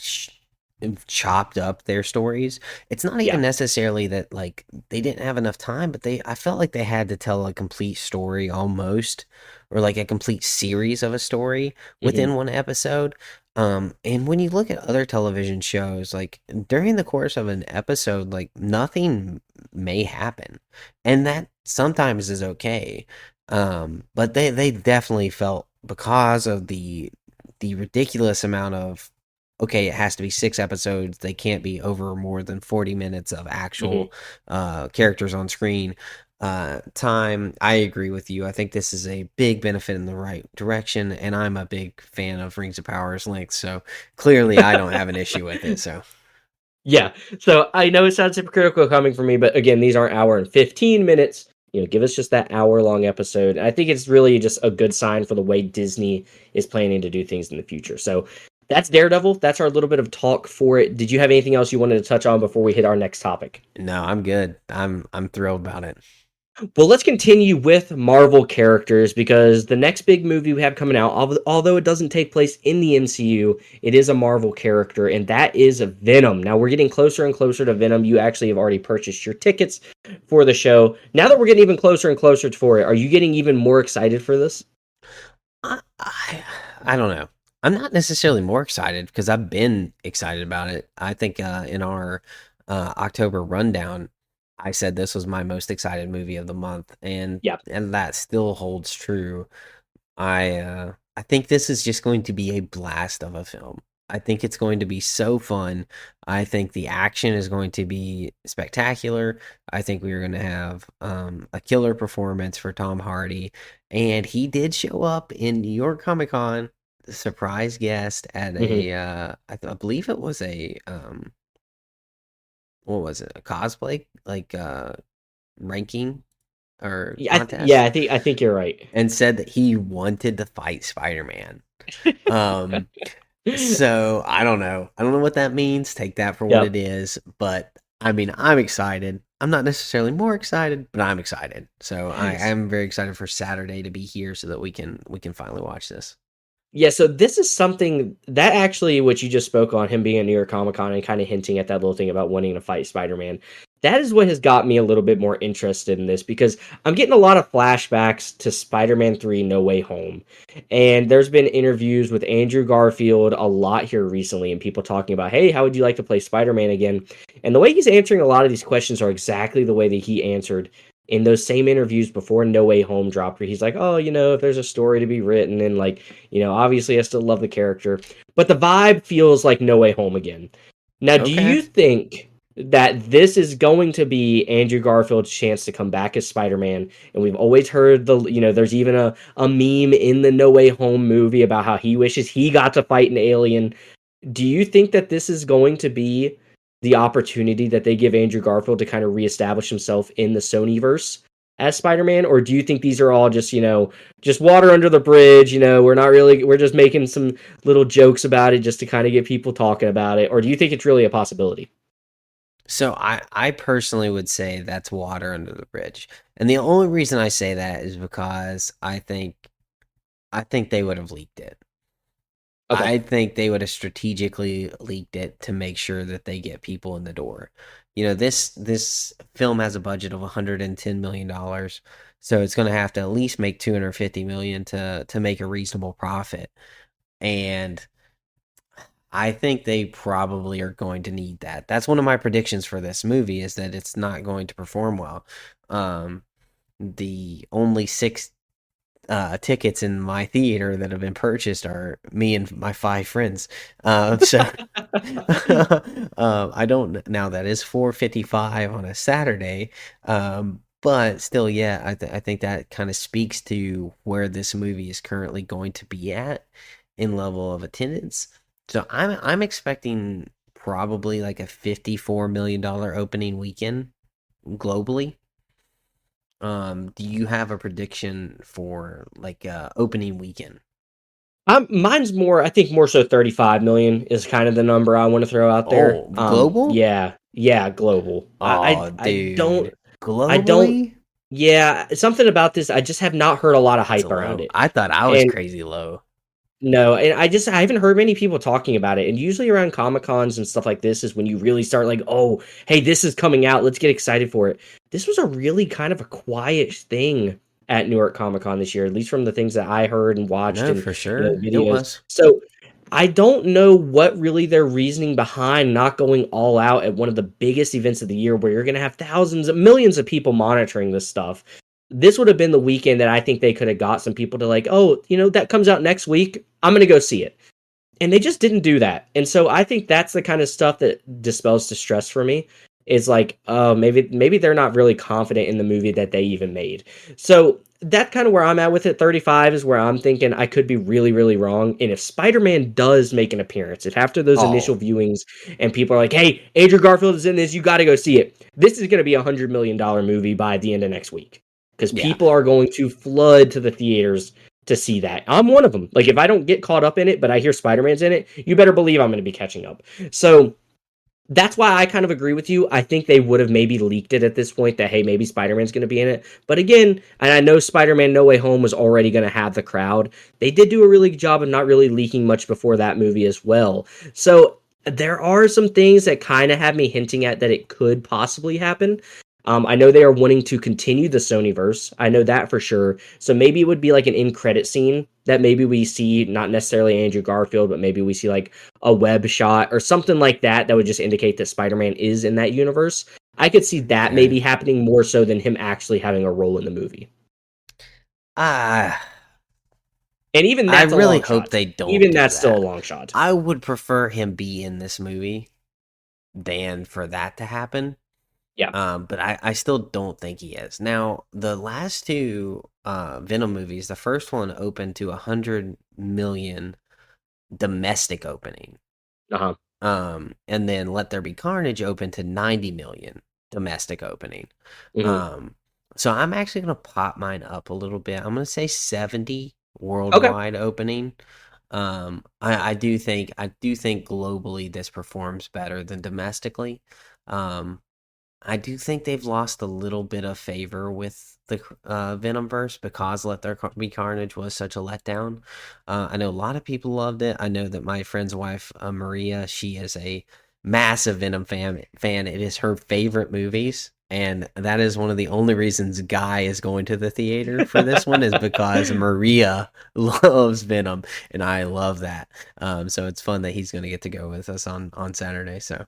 chopped up their stories. It's not even Yeah. necessarily that like they didn't have enough time, but I felt like they had to tell a complete story almost, or like a complete series of a story Hmm. within one episode. And when you look at other television shows, like during the course of an episode, like nothing may happen, and that sometimes is okay. But they definitely felt because of the ridiculous amount of okay, it has to be 6 episodes. They can't be over more than 40 minutes of Hmm. actual characters on screen time. I agree with you. I think this is a big benefit in the right direction, and I'm a big fan of Rings of Power's length, so clearly I don't have an issue with it. So Yeah. So I know it sounds hypocritical coming from me, but again, these aren't hour and 15 minutes. Give us just that hour long episode. I think it's really just a good sign for the way Disney is planning to do things in the future. So that's Daredevil. That's our little bit of talk for it. Did you have anything else you wanted to touch on before we hit our next topic? no, I'm good. I'm thrilled about it. Well, let's continue with Marvel characters because the next big movie we have coming out, although it doesn't take place in the MCU, it is a Marvel character, and that is Venom. Now, we're getting closer and closer to Venom. You actually have already purchased your tickets for the show. Now that we're getting even closer and closer for it, are you getting even more excited for this? I don't know. I'm not necessarily more excited because I've been excited about it. I think in our October rundown, I said this was my most excited movie of the month, Yeah. and that still holds true. I think this is just going to be a blast of a film. I think it's going to be so fun. I think the action is going to be spectacular. I think we're going to have a killer performance for Tom Hardy, and he did show up in New York Comic Con, surprise guest at Hmm. I believe it was a what was it, a cosplay like ranking or Yeah, yeah, contest, I think you're right. and said that he wanted to fight Spider-Man. Um, so I don't know. I don't know what that means. Take that for what it Yep. is. But I mean, I'm excited. I'm not necessarily more excited, but I'm excited. So I am very excited for Saturday to be here so that we can finally watch this. Yeah, so this is something that actually, what you just spoke on, him being at New York Comic Con and kind of hinting at that little thing about wanting to fight Spider-Man. That is what has got me a little bit more interested in this because I'm getting a lot of flashbacks to Spider-Man 3 No Way Home. And there's been interviews with Andrew Garfield a lot here recently, and people talking about, hey, how would you like to play Spider-Man again? And the way he's answering a lot of these questions are exactly the way that he answered in those same interviews before No Way Home dropped, where he's like, oh, if there's a story to be written, and like, obviously I still love the character, but the vibe feels like No Way Home again. Now, do Okay. you think that this is going to be Andrew Garfield's chance to come back as Spider-Man? And we've always heard there's even a meme in the No Way Home movie about how he wishes he got to fight an alien. Do you think that this is going to be the opportunity that they give Andrew Garfield to kind of reestablish himself in the Sonyverse as Spider-Man, or do you think these are all just water under the bridge? We're just making some little jokes about it just to kind of get people talking about it, or do you think it's really a possibility? So I personally would say that's water under the bridge. And the only reason I say that is because I think they would have leaked it. Okay. I think they would have strategically leaked it to make sure that they get people in the door. This film has a budget of 110 million dollars, so it's going to have to at least make 250 million to make a reasonable profit. And I think they probably are going to need that. That's one of my predictions for this movie is that it's not going to perform well. Um, the only six tickets in my theater that have been purchased are me and my five friends. So I don't now that is 4:55 on a Saturday. But still, yeah, I think that kind of speaks to where this movie is currently going to be at in level of attendance. So I'm expecting probably like a $54 million opening weekend globally. Do you have a prediction for like opening weekend? Mine's more. I think more so 35 million is kind of the number I want to throw out there. Oh, global? Yeah, yeah, global. Oh, I don't. dude. I don't. Globally? Yeah, something about this. I just have not heard a lot of That's hype around low. it. I thought I was And crazy low. No, and I haven't heard many people talking about it. And usually around Comic Cons and stuff like this is when you really start like, oh, hey, this is coming out. Let's get excited for it. This was a really kind of a quiet thing at New York Comic Con this year, at least from the things that I heard and watched No, and for sure. It videos. was. So I don't know what really their reasoning behind not going all out at one of the biggest events of the year where you're going to have thousands of millions of people monitoring this stuff. This would have been the weekend that I think they could have got some people to like, oh, that comes out next week. I'm going to go see it. And they just didn't do that. And so I think that's the kind of stuff that dispels distress for me. Is like, maybe they're not really confident in the movie that they even made. So that's kind of where I'm at with it. 35 is where I'm thinking I could be really, really wrong. And if Spider-Man does make an appearance, if after those initial Oh, viewings and people are like, hey, Andrew Garfield is in this, you got to go see it. This is going to be $100 million movie by the end of next week. Because yeah. people are going to flood to the theaters to see that. I'm one of them. Like, if I don't get caught up in it, but I hear Spider-Man's in it, you better believe I'm going to be catching up. So that's why I kind of agree with you. I think they would have maybe leaked it at this point that, hey, maybe Spider-Man's going to be in it. But again, and I know Spider-Man No Way Home was already going to have the crowd. They did do a really good job of not really leaking much before that movie as well. So there are some things that kind of have me hinting at that it could possibly happen. I know they are wanting to continue the Sonyverse. I know that for sure. So maybe it would be like an end credit scene that maybe we see not necessarily Andrew Garfield, but maybe we see like a web shot or something like that that would just indicate that Spider-Man is in that universe. I could see that Yeah. maybe happening more so than him actually having a role in the movie. Ah, And even I that's a really long hope shot. they don't Even do that's still a that. long shot. I would prefer him be in this movie than for that to happen. Yeah. But I still don't think he is. Now, the last two Venom movies, the first one opened to 100 million domestic opening. Uh-huh. And then Let There Be Carnage opened to 90 million domestic opening. Hmm. Um, so I'm actually gonna pop mine up a little bit. I'm gonna say 70 Okay. worldwide opening. I do think globally this performs better than domestically. Um, I do think they've lost a little bit of favor with the Venomverse because Let There Be Carnage was such a letdown. I know a lot of people loved it. I know that my friend's wife, Maria, she is a massive Venom fan. It is her favorite movies. And that is one of the only reasons Guy is going to the theater for this one is because Maria loves Venom, and I love that. So it's fun that he's going to get to go with us on Saturday. So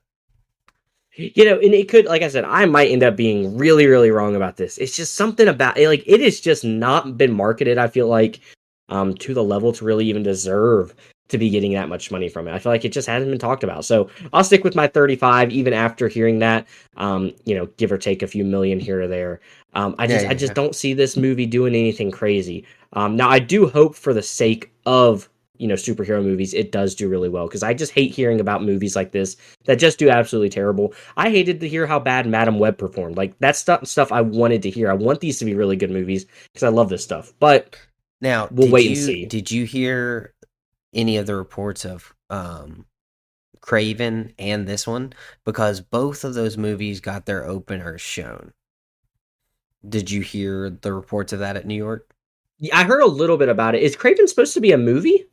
And it could, like I said, I might end up being really, really wrong about this. It's just something about it, like it has just not been marketed, I feel like, to the level to really even deserve to be getting that much money from it. I feel like it just hasn't been talked about. So I'll stick with my 35, even after hearing that, give or take a few million here or there. I yeah, just I yeah, just yeah. don't see this movie doing anything crazy. Now I do hope for the sake of superhero movies, it does do really well because I just hate hearing about movies like this that just do absolutely terrible. I hated to hear how bad Madam Web performed. Like that's stuff I wanted to hear. I want these to be really good movies because I love this stuff. But Now, we'll did wait and you see. did you hear any of the reports of Craven and this one? Because both of those movies got their openers shown. Did you hear the reports of that at New York? Yeah, I heard a little bit about it. Is Craven supposed to be a movie?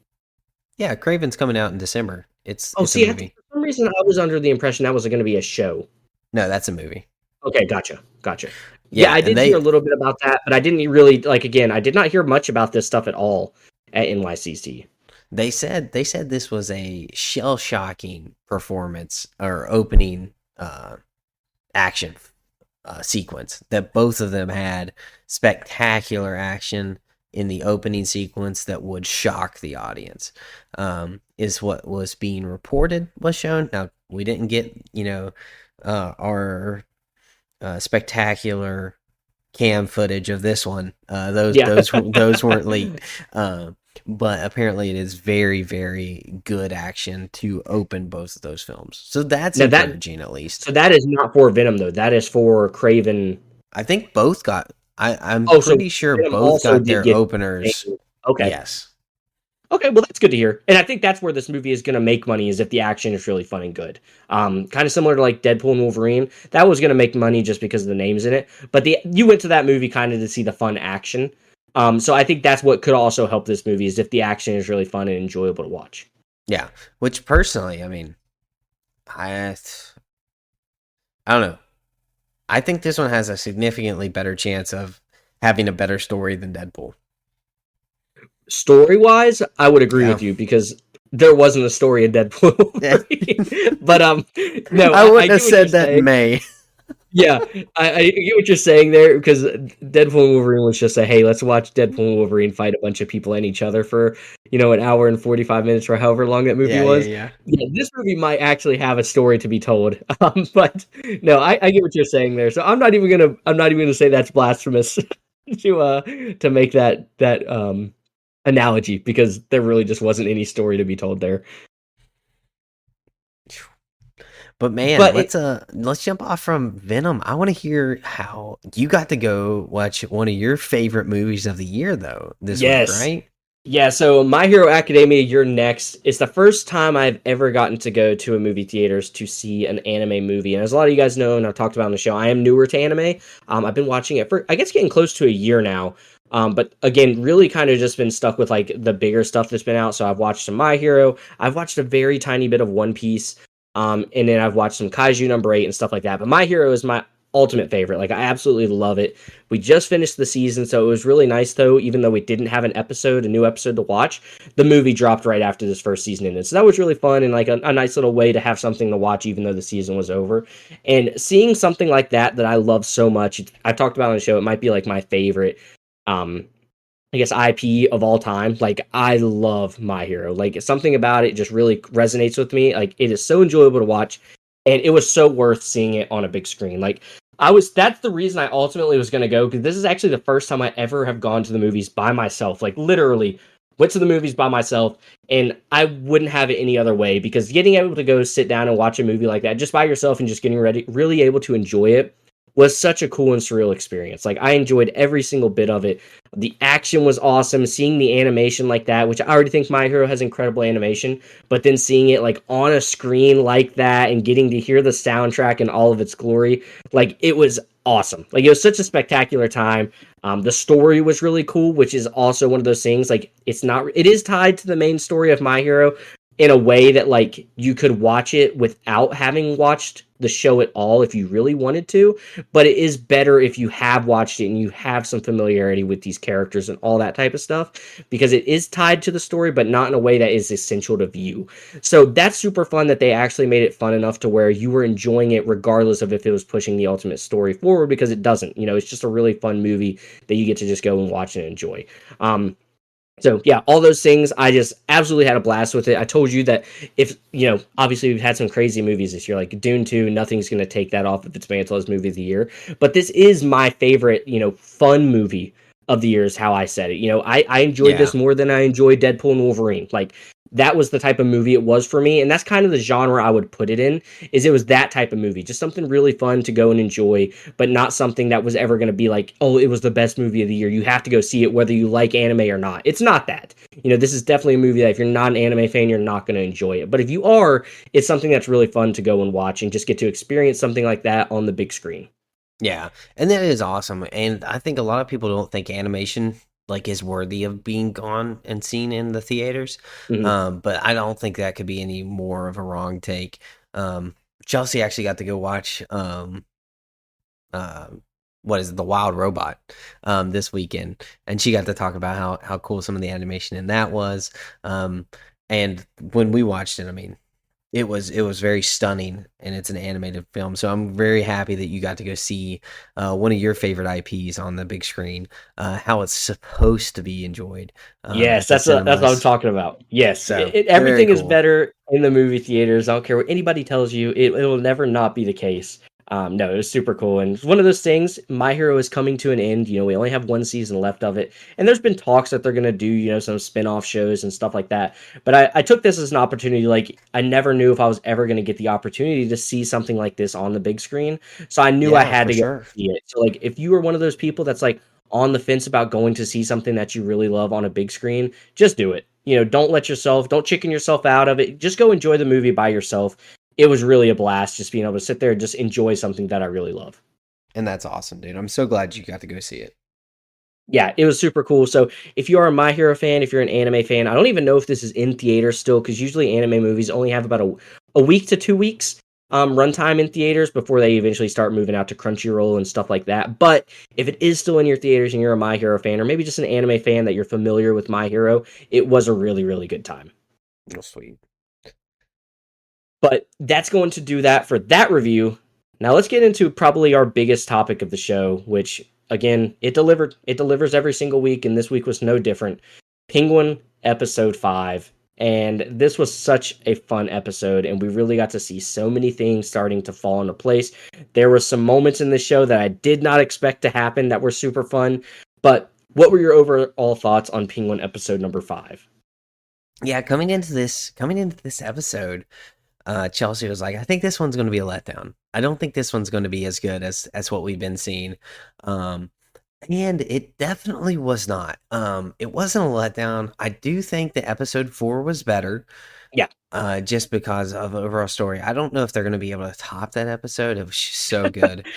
Yeah, Craven's coming out in December. It's Oh, it's a see, movie. for some reason I was under the impression that was going to be a show. No, that's a movie. Okay, gotcha. Yeah, Yeah, I and did hear a they little bit about that, but I didn't really like. Again, I did not hear much about this stuff at all at NYCC. they said this was a shell shocking performance or opening action sequence that both of them had spectacular action in the opening sequence that would shock the audience is what was being reported was shown. Now we didn't get our spectacular cam footage of this one. Those Yeah. those those weren't leaked. But apparently it is very, very good action to open both of those films. So that's Now that encouraging at least. so that is not for Venom though. That is for Craven. I think both got I'm Oh, so pretty sure Venom both also got did their get. openers. Okay. Yes. Okay, well that's good to hear, and I think that's where this movie is going to make money is if the action is really fun and good. Kind of similar to like Deadpool and Wolverine, that was going to make money just because of the names in it. But you went to that movie kind of to see the fun action. So I think that's what could also help this movie is if the action is really fun and enjoyable to watch. Yeah, which personally, I mean, I don't know. I think this one has a significantly better chance of having a better story than Deadpool. Story wise, I would agree Yeah. with you because there wasn't a story in Deadpool Wolverine. But no, I I wouldn't have get what you're said that in saying. May. Yeah, I get what you're saying there because Deadpool and Wolverine was just a hey, let's watch Deadpool and Wolverine fight a bunch of people and each other for an hour and 45 minutes or however long that movie Yeah, yeah, was. yeah. Yeah, this movie might actually have a story to be told. But no, I get what you're saying there. So I'm not even gonna say that's blasphemous to make that analogy because there really just wasn't any story to be told there. But man, But let's jump off from Venom. I want to hear how you got to go watch one of your favorite movies of the year though this week, yes. right? Yeah, so My Hero Academia, you're next. It's the first time I've ever gotten to go to a movie theaters to see an anime movie. And as a lot of you guys know, and I've talked about on the show, I am newer to anime. I've been watching it for, I guess, getting close to a year now. But again, really kind of just been stuck with like the bigger stuff that's been out. So I've watched some My Hero. I've watched a very tiny bit of One Piece. And then I've watched some Kaiju number 8 and stuff like that. But My Hero is my ultimate favorite. Like I absolutely love it. We just finished the season, so it was really nice though, even though we didn't have a new episode to watch, the movie dropped right after this first season ended. So that was really fun and like a nice little way to have something to watch even though the season was over. And seeing something like that I love so much, I've talked about on the show, it might be like my favorite um I guess IP of all time. Like I love My Hero. Like something about it just really resonates with me. Like it is so enjoyable to watch, and it was so worth seeing it on a big screen. Like that's the reason I ultimately was going to go because this is actually the first time I ever have gone to the movies by myself. Like literally went to the movies by myself, and I wouldn't have it any other way because getting able to go sit down and watch a movie like that just by yourself and just getting ready, really able to enjoy it was such a cool and surreal experience. Like I enjoyed every single bit of it. The action was awesome. Seeing the animation like that, which I already think My Hero has incredible animation, but then seeing it like on a screen like that and getting to hear the soundtrack in all of its glory, like it was awesome. Like it was such a spectacular time. The story was really cool, which is also one of those things. Like it is tied to the main story of My Hero in a way that like you could watch it without having watched the show at all if you really wanted to, but it is better if you have watched it and you have some familiarity with these characters and all that type of stuff because it is tied to the story but not in a way that is essential to view. So that's super fun that they actually made it fun enough to where you were enjoying it regardless of if it was pushing the ultimate story forward because it doesn't. It's just a really fun movie that you get to just go and watch and enjoy. So yeah, all those things, I just absolutely had a blast with it. I told you that if, obviously we've had some crazy movies this year, like Dune 2, nothing's going to take that off of its mantle as movie of the year. But this is my favorite, fun movie of the year is how I said it. I enjoyed Yeah. this more than I enjoyed Deadpool and Wolverine. Like that was the type of movie it was for me. And that's kind of the genre I would put it in, is it was that type of movie. Just something really fun to go and enjoy, but not something that was ever going to be like, oh, it was the best movie of the year. You have to go see it whether you like anime or not. It's not that. This is definitely a movie that if you're not an anime fan, you're not going to enjoy it. But if you are, it's something that's really fun to go and watch and just get to experience something like that on the big screen. Yeah, and that is awesome. And I think a lot of people don't think animation like is worthy of being gone and seen in the theaters. Mhm. But I don't think that could be any more of a wrong take. Chelsea actually got to go watch uh, what is it, the Wild Robot this weekend, and she got to talk about how cool some of the animation in that was. And when we watched it, I mean, it was very stunning, and it's an animated film. So I'm very happy that you got to go see one of your favorite IPs on the big screen, how it's supposed to be enjoyed Yes, at the that's what I'm cinemas. talking about. Yes, So very everything is cool. better in the movie theaters. I don't care what anybody tells you; it will never not be the case. No, it was super cool, and it's one of those things. My Hero is coming to an end. We only have one season left of it, and there's been talks that they're gonna do, some spin-off shows and stuff like that. But I took this as an opportunity. Like I never knew if I was ever gonna get the opportunity to see something like this on the big screen, so I knew I Yeah, had for to go sure. see it. So like, if you were one of those people that's like on the fence about going to see something that you really love on a big screen, just do it. Don't chicken yourself out of it. Just go enjoy the movie by yourself. It was really a blast just being able to sit there and just enjoy something that I really love. And that's awesome, dude. I'm so glad you got to go see it. Yeah, it was super cool. So if you are a My Hero fan, if you're an anime fan, I don't even know if this is in theaters still, because usually anime movies only have about a week to 2 weeks runtime in theaters before they eventually start moving out to Crunchyroll and stuff like that. But if it is still in your theaters and you're a My Hero fan, or maybe just an anime fan that you're familiar with My Hero, it was a really, really good time. Oh, sweet. But that's going to do that for that review. Now let's get into probably our biggest topic of the show, which again, it delivered. It delivers every single week, and this week was no different. Penguin episode 5. And this was such a fun episode, and we really got to see so many things starting to fall into place. There were some moments in the show that I did not expect to happen that were super fun. But what were your overall thoughts on Penguin episode number 5? Yeah, coming into this episode, Chelsea was like, I think this one's going to be a letdown. I don't think this one's going to be as good as what we've been seeing. Um, and it definitely was not. It wasn't a letdown. I do think the episode 4 was better. Yeah. Just because of the overall story. I don't know if they're going to be able to top that episode. It was just so good.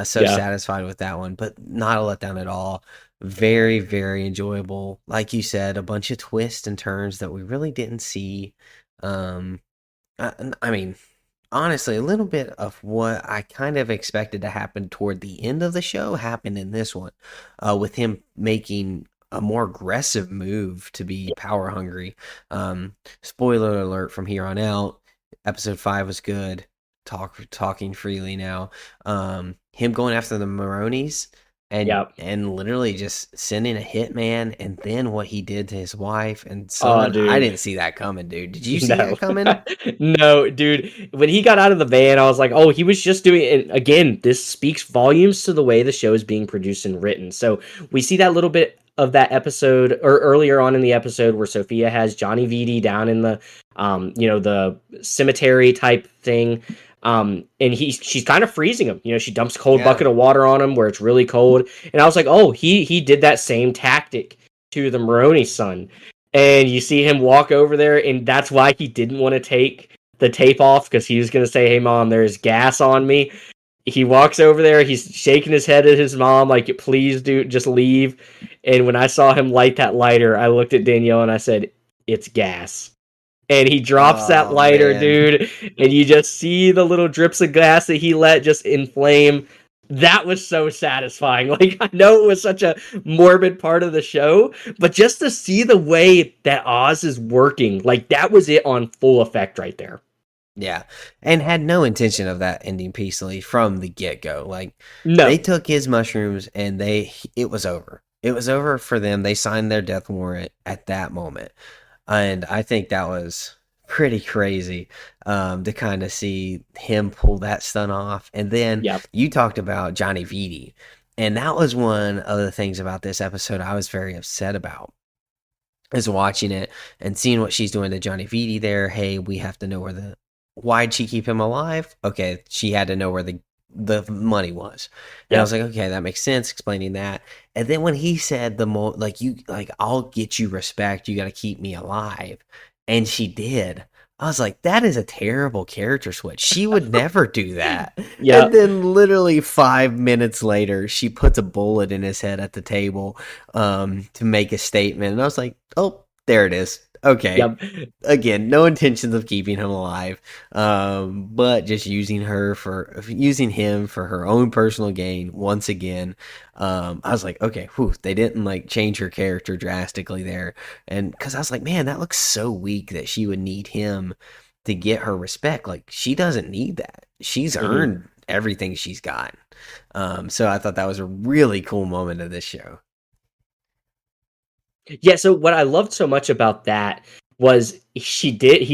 So Yeah. satisfied with that one, but not a letdown at all. Very, very enjoyable. Like you said, a bunch of twists and turns that we really didn't see. Um, I mean, honestly, a little bit of what I kind of expected to happen toward the end of the show happened in this one, with him making a more aggressive move to be power hungry. Spoiler alert from here on out. Episode 5 was good. Talking freely now. Him going after the Maronis Yeah. and literally just sending a hitman, and then what he did to his wife and Oh, son. I dude. didn't see that coming, dude. Did you see No. that coming? No, dude. When he got out of the van, I was like, oh, he was just doing it. Again, this speaks volumes to the way the show is being produced and written. So we see that little bit of that episode, or earlier on in the episode, where Sophia has Johnny VD down in the the cemetery type thing. And she's kind of freezing him. She dumps a cold Yeah. bucket of water on him where it's really cold. And I was like, oh, he did that same tactic to the Maroney son. And you see him walk over there, and that's why he didn't want to take the tape off, because he was going to say, hey, Mom, there's gas on me. He walks over there, he's shaking his head at his mom, like, please, dude, just leave. And when I saw him light that lighter, I looked at Danielle and I said, it's gas. And he drops that Oh lighter, man. dude, and you just see the little drips of gas that he let just inflame. That was so satisfying. Like, I know it was such a morbid part of the show, but just to see the way that Oz is working, like, that was it on full effect right there. Yeah. And had no intention of that ending peacefully from the get-go. Like they No. took his mushrooms and it was over. It was over for them. They signed their death warrant at that moment. And I think that was pretty crazy, to kind of see him pull that stunt off. And then Yep. you talked about Johnny Vitti. And that was one of the things about this episode I was very upset about, is watching it and seeing what she's doing to Johnny Vitti there. Hey, we have to know why'd she keep him alive? Okay, she had to know where the money was. And I was Yep. like, okay, that makes sense, explaining that. And then when he said I'll get you respect, you got to keep me alive. And she did. I was like, that is a terrible character switch. She would never do that. And Yep. then literally 5 minutes later, she puts a bullet in his head at the table, to make a statement. And I was like, oh, there it is. Okay. Yep. Again, no intentions of keeping him alive, but just using him for her own personal gain once again. I was like, okay, whew, they didn't like change her character drastically there, and because I was like, man, that looks so weak that she would need him to get her respect. Like she doesn't need that. She's Mhm. earned everything she's got. So I thought that was a really cool moment of this show. Yeah, so what I loved so much about that was she did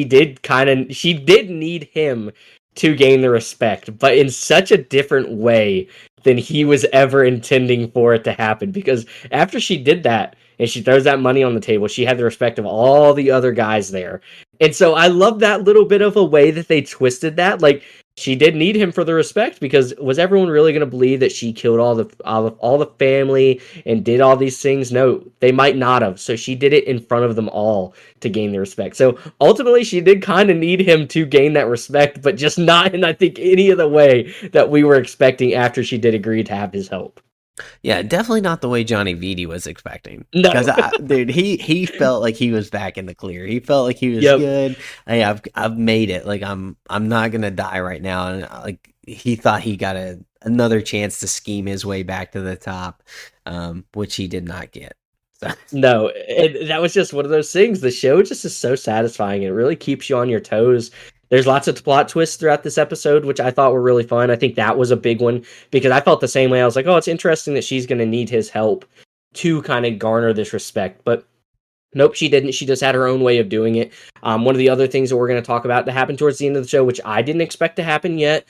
need him to gain the respect, but in such a different way than he was ever intending for it to happen. Because after she did that and she throws that money on the table, she had the respect of all the other guys there. And so I love that little bit of a way that they twisted that. Like, she did need him for the respect, because was everyone really going to believe that she killed all the family and did all these things? No, they might not have. So she did it in front of them all to gain the respect. So ultimately, she did kind of need him to gain that respect, but just not in, I think, any of the way that we were expecting after she did agree to have his help. Yeah, definitely not the way Johnny Vitti was expecting. Because No. dude, he felt like he was back in the clear. He felt like he was Yep. good. Hey, I've made it. Like I'm not gonna die right now. And like he thought he got another chance to scheme his way back to the top, which he did not get. So No, and that was just one of those things. The show just is so satisfying. It really keeps you on your toes. There's lots of plot twists throughout this episode, which I thought were really fun. I think that was a big one because I felt the same way. I was like, oh, it's interesting that she's going to need his help to kind of garner this respect. But nope, she didn't. She just had her own way of doing it. One of the other things that we're going to talk about that happened towards the end of the show, which I didn't expect to happen yet,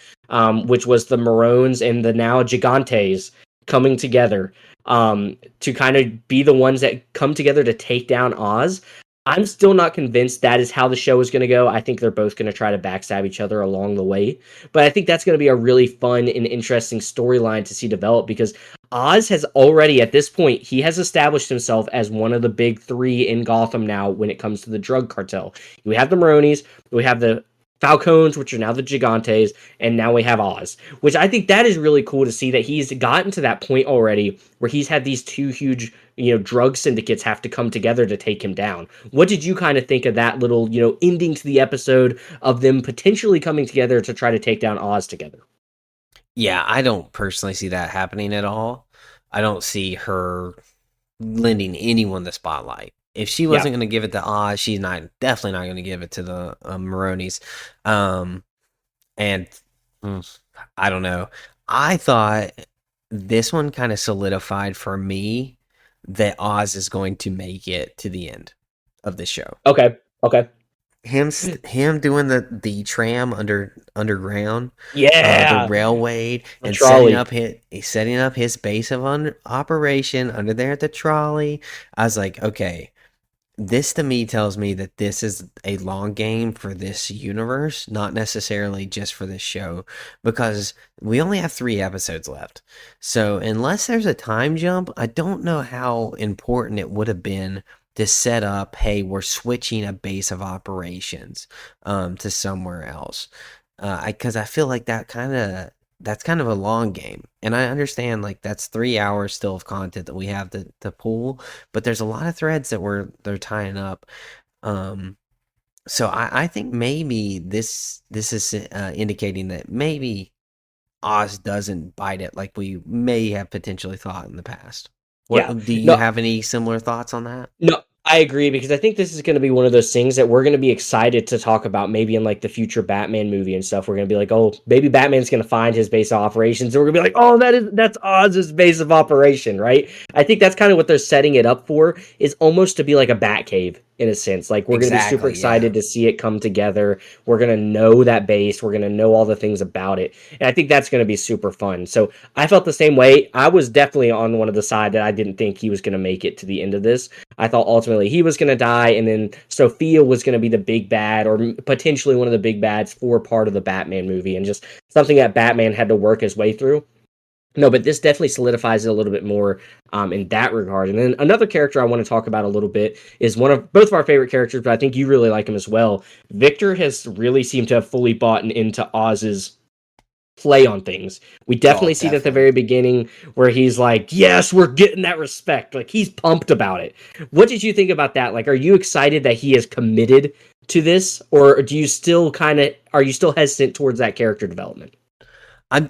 which was the Maroons and the now Gigantes coming together to kind of be the ones that come together to take down Oz. I'm still not convinced that is how the show is going to go. I think they're both going to try to backstab each other along the way. But I think that's going to be a really fun and interesting storyline to see develop because Oz has already, at this point, he has established himself as one of the big three in Gotham now when it comes to the drug cartel. We have the Maronis, we have the Falcons, which are now the Gigantes, and now we have Oz, which I think that is really cool to see that he's gotten to that point already where he's had these two huge, drug syndicates have to come together to take him down. What did you kind of think of that little, ending to the episode of them potentially coming together to try to take down Oz together? yeah, I don't personally see that happening at all. I don't see her lending anyone the spotlight. If she Yeah. wasn't going to give it to Oz, she's not definitely not going to give it to the Maronis. Um, and mm, I don't know. I thought this one kind of solidified for me that Oz is going to make it to the end of the show. Okay. Okay. Him doing the tram underground, the Yeah. railway, The and trolley. setting up his base of operation under there at the trolley. I was like, okay, this to me tells me that this is a long game for this universe, not necessarily just for this show, because we only have 3 episodes left. So unless there's a time jump, I don't know how important it would have been to set up, hey, we're switching a base of operations to somewhere else. Because I feel like that's kind of a long game, and I understand like that's 3 hours still of content that we have to pull, but there's a lot of threads that they're tying up. Um, so I think maybe this is indicating that maybe Oz doesn't bite it like we may have potentially thought in the past. Yeah. What do you No, have any similar thoughts on that? No, I agree because I think this is going to be one of those things that we're going to be excited to talk about maybe in like the future Batman movie and stuff. We're going to be like, "Oh, maybe Batman's going to find his base of operations." And we're going to be like, "Oh, that's Oz's base of operation," right? I think that's kind of what they're setting it up for is almost to be like a Batcave in a sense. Like we're going to be super Exactly. Yeah. excited to see it come together. We're going to know that base, we're going to know all the things about it. And I think that's going to be super fun. So, I felt the same way. I was definitely on one of the side that I didn't think he was going to make it to the end of this. I thought ultimately he was going to die, and then Sophia was going to be the big bad, or potentially one of the big bads for part of the Batman movie, and just something that Batman had to work his way through. No, but this definitely solidifies it a little bit more in that regard. And then another character I want to talk about a little bit is one of both of our favorite characters, but I think you really like him as well. Victor has really seemed to have fully bought into Oz's play on things. We Oh, definitely see it at the definitely. very beginning where he's like, "Yes, we're getting that respect." Like he's pumped about it. What did you think about that? Like, are you excited that he is committed to this, or do you still are you still hesitant towards that character development? I'm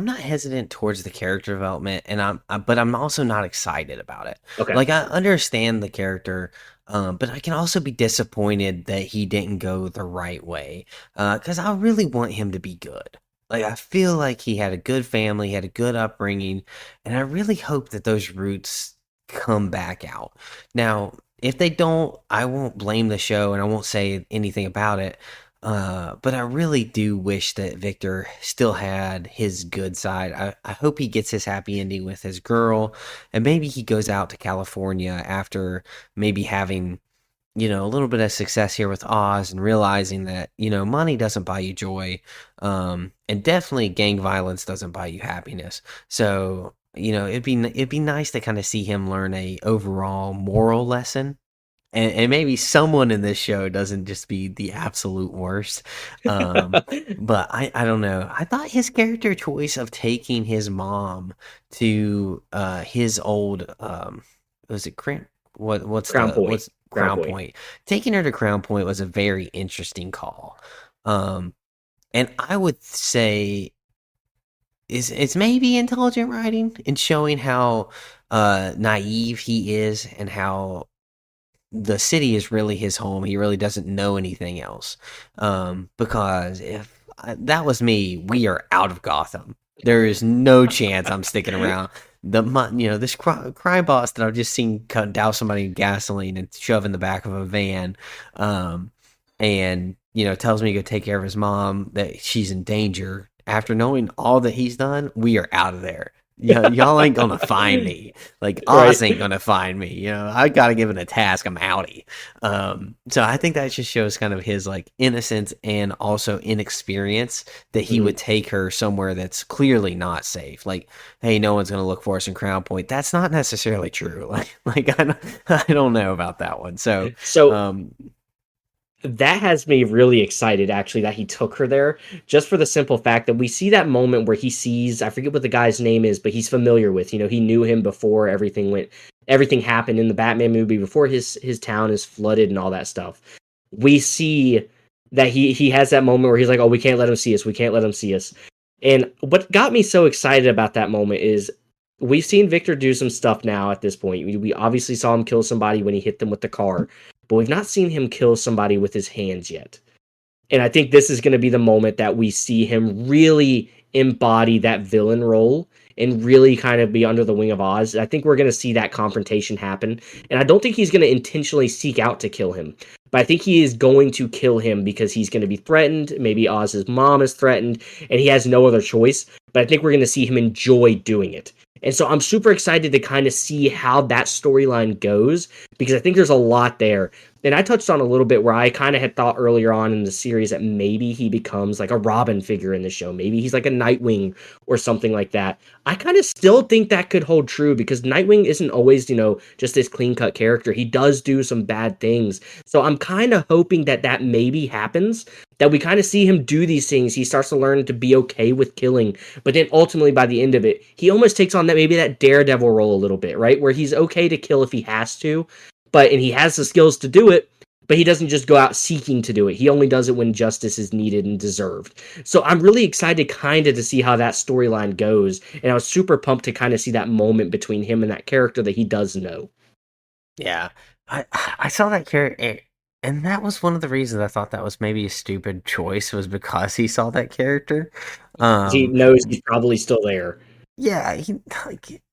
not hesitant towards the character development, and but I'm also not excited about it. Okay. Like I understand the character, but I can also be disappointed that he didn't go the right way. Because I really want him to be good. Like I feel like he had a good family, he had a good upbringing, and I really hope that those roots come back out. Now, if they don't, I won't blame the show, and I won't say anything about it. But I really do wish that Victor still had his good side. I hope he gets his happy ending with his girl, and maybe he goes out to California after maybe having, a little bit of success here with Oz and realizing that, money doesn't buy you joy. And definitely gang violence doesn't buy you happiness. So, it'd be nice to kind of see him learn a overall moral lesson and maybe someone in this show doesn't just be the absolute worst. Um, but I don't know. I thought his character choice of taking his mom to his old was it Crown Point. what's Crown Crown Point. Point? Taking her to Crown Point was a very interesting call. Um, and I would say it's maybe intelligent writing and showing how naive he is and how the city is really his home. He really doesn't know anything else. Because if that was me, we are out of Gotham. There is no chance I'm sticking around. This crime boss that I've just seen douse somebody in gasoline and shove in the back of a van, and tells me to go take care of his mom, that she's in danger. After knowing all that he's done, we are out of there. Yeah, y'all ain't gonna find me. Like Right. Oz ain't gonna find me. I gotta give it a task. I'm outie. So I think that just shows kind of his like innocence and also inexperience that he Mhm. would take her somewhere that's clearly not safe. Like, hey, no one's gonna look for us in Crown Point. That's not necessarily true. I don't know about that one. So, So um, that has me really excited actually that he took her there, just for the simple fact that we see that moment where he sees, I forget what the guy's name is, but he's familiar with, he knew him before everything happened in the Batman movie, before his town is flooded and all that stuff. We see that he has that moment where he's like, oh, we can't let him see us, we can't let him see us. And what got me so excited about that moment is we've seen Victor do some stuff now at this point. We obviously saw him kill somebody when he hit them with the car, but we've not seen him kill somebody with his hands yet. And I think this is going to be the moment that we see him really embody that villain role and really kind of be under the wing of Oz. I think we're going to see that confrontation happen. And I don't think he's going to intentionally seek out to kill him, but I think he is going to kill him because he's going to be threatened. Maybe Oz's mom is threatened and he has no other choice. But I think we're going to see him enjoy doing it. And so I'm super excited to kind of see how that storyline goes because I think there's a lot there. And I touched on a little bit where I kind of had thought earlier on in the series that maybe he becomes like a Robin figure in the show. Maybe he's like a Nightwing or something like that. I kind of still think that could hold true because Nightwing isn't always, just this clean cut character. He does do some bad things. So I'm kind of hoping that that maybe happens, that we kind of see him do these things. He starts to learn to be okay with killing. But then ultimately by the end of it, he almost takes on that Daredevil role a little bit, right? Where he's okay to kill if he has to, and he has the skills to do it, but he doesn't just go out seeking to do it. He only does it when justice is needed and deserved. So I'm really excited kind of to see how that storyline goes. And I was super pumped to kind of see that moment between him and that character that he does know. yeah, I saw that character, and that was one of the reasons I thought that was maybe a stupid choice, was because he saw that character. Because he Um, knows he's probably still there. yeah,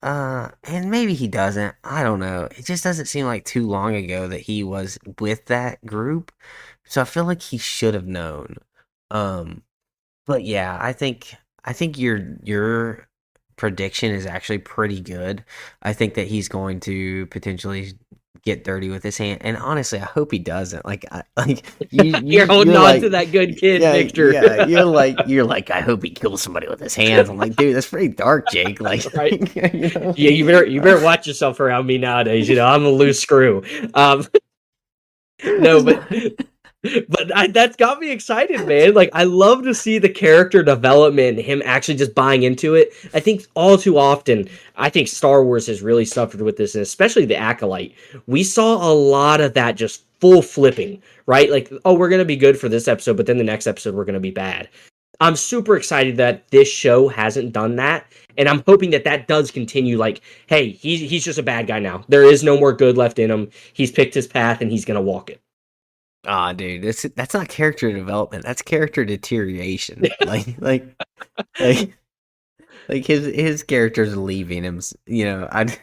and maybe he doesn't. I don't know. It just doesn't seem like too long ago that he was with that group, so I feel like he should have known. Um, but yeah, I think your prediction is actually pretty good. I think that he's going to potentially get dirty with his hand, and honestly, I hope he doesn't. Like You're holding you're on to like, that good kid, yeah, Victor. yeah, you're like I hope he kills somebody with his hands. I'm like, dude, that's pretty dark, Jake. Like, Right. you know. Yeah, you better watch yourself around me nowadays. I'm a loose screw. Um, no, It's but not- that's got me excited, man. Like I love to see the character development, him actually just buying into it. I think all too often, I think Star Wars has really suffered with this, and especially the Acolyte. We saw a lot of that just full flipping, right? Like, oh, we're gonna be good for this episode, but then the next episode we're gonna be bad. I'm super excited that this show hasn't done that, and I'm hoping that that does continue. Like, hey, he's just a bad guy now. There is no more good left in him. He's picked his path, and he's gonna walk it. Ah, dude, that's not character development. That's character deterioration. Like like his character's leaving him. I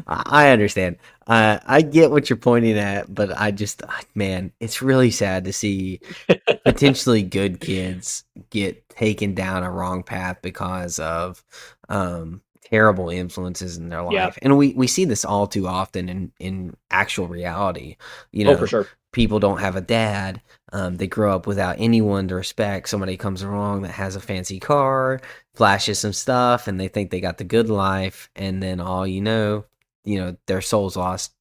I understand. I get what you're pointing at, but man, it's really sad to see potentially good kids get taken down a wrong path because of terrible influences in their Yeah. life. And we see this all too often in actual reality. You Oh, for know, sure. people don't have a dad. They grow up without anyone to respect. Somebody comes along that has a fancy car, flashes some stuff, and they think they got the good life, and then all their soul's lost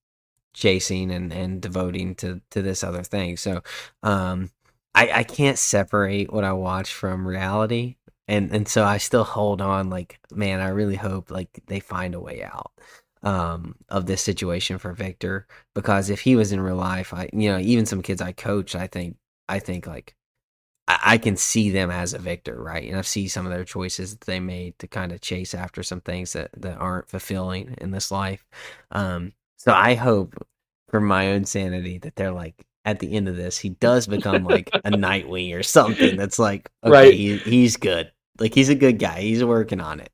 chasing and devoting to this other thing. So um I can't separate what I watch from reality. And so I still hold on, like, man, I really hope like they find a way out of this situation for Victor, because if he was in real life, even some kids I coach, I think like I can see them as a victor, right? And I see some of their choices that they made to kind of chase after some things that aren't fulfilling in this life. So I hope for my own sanity that they're like, at the end of this, he does become like a Nightwing or something. That's like, okay, Right. he's good. Like, he's a good guy. He's working on it.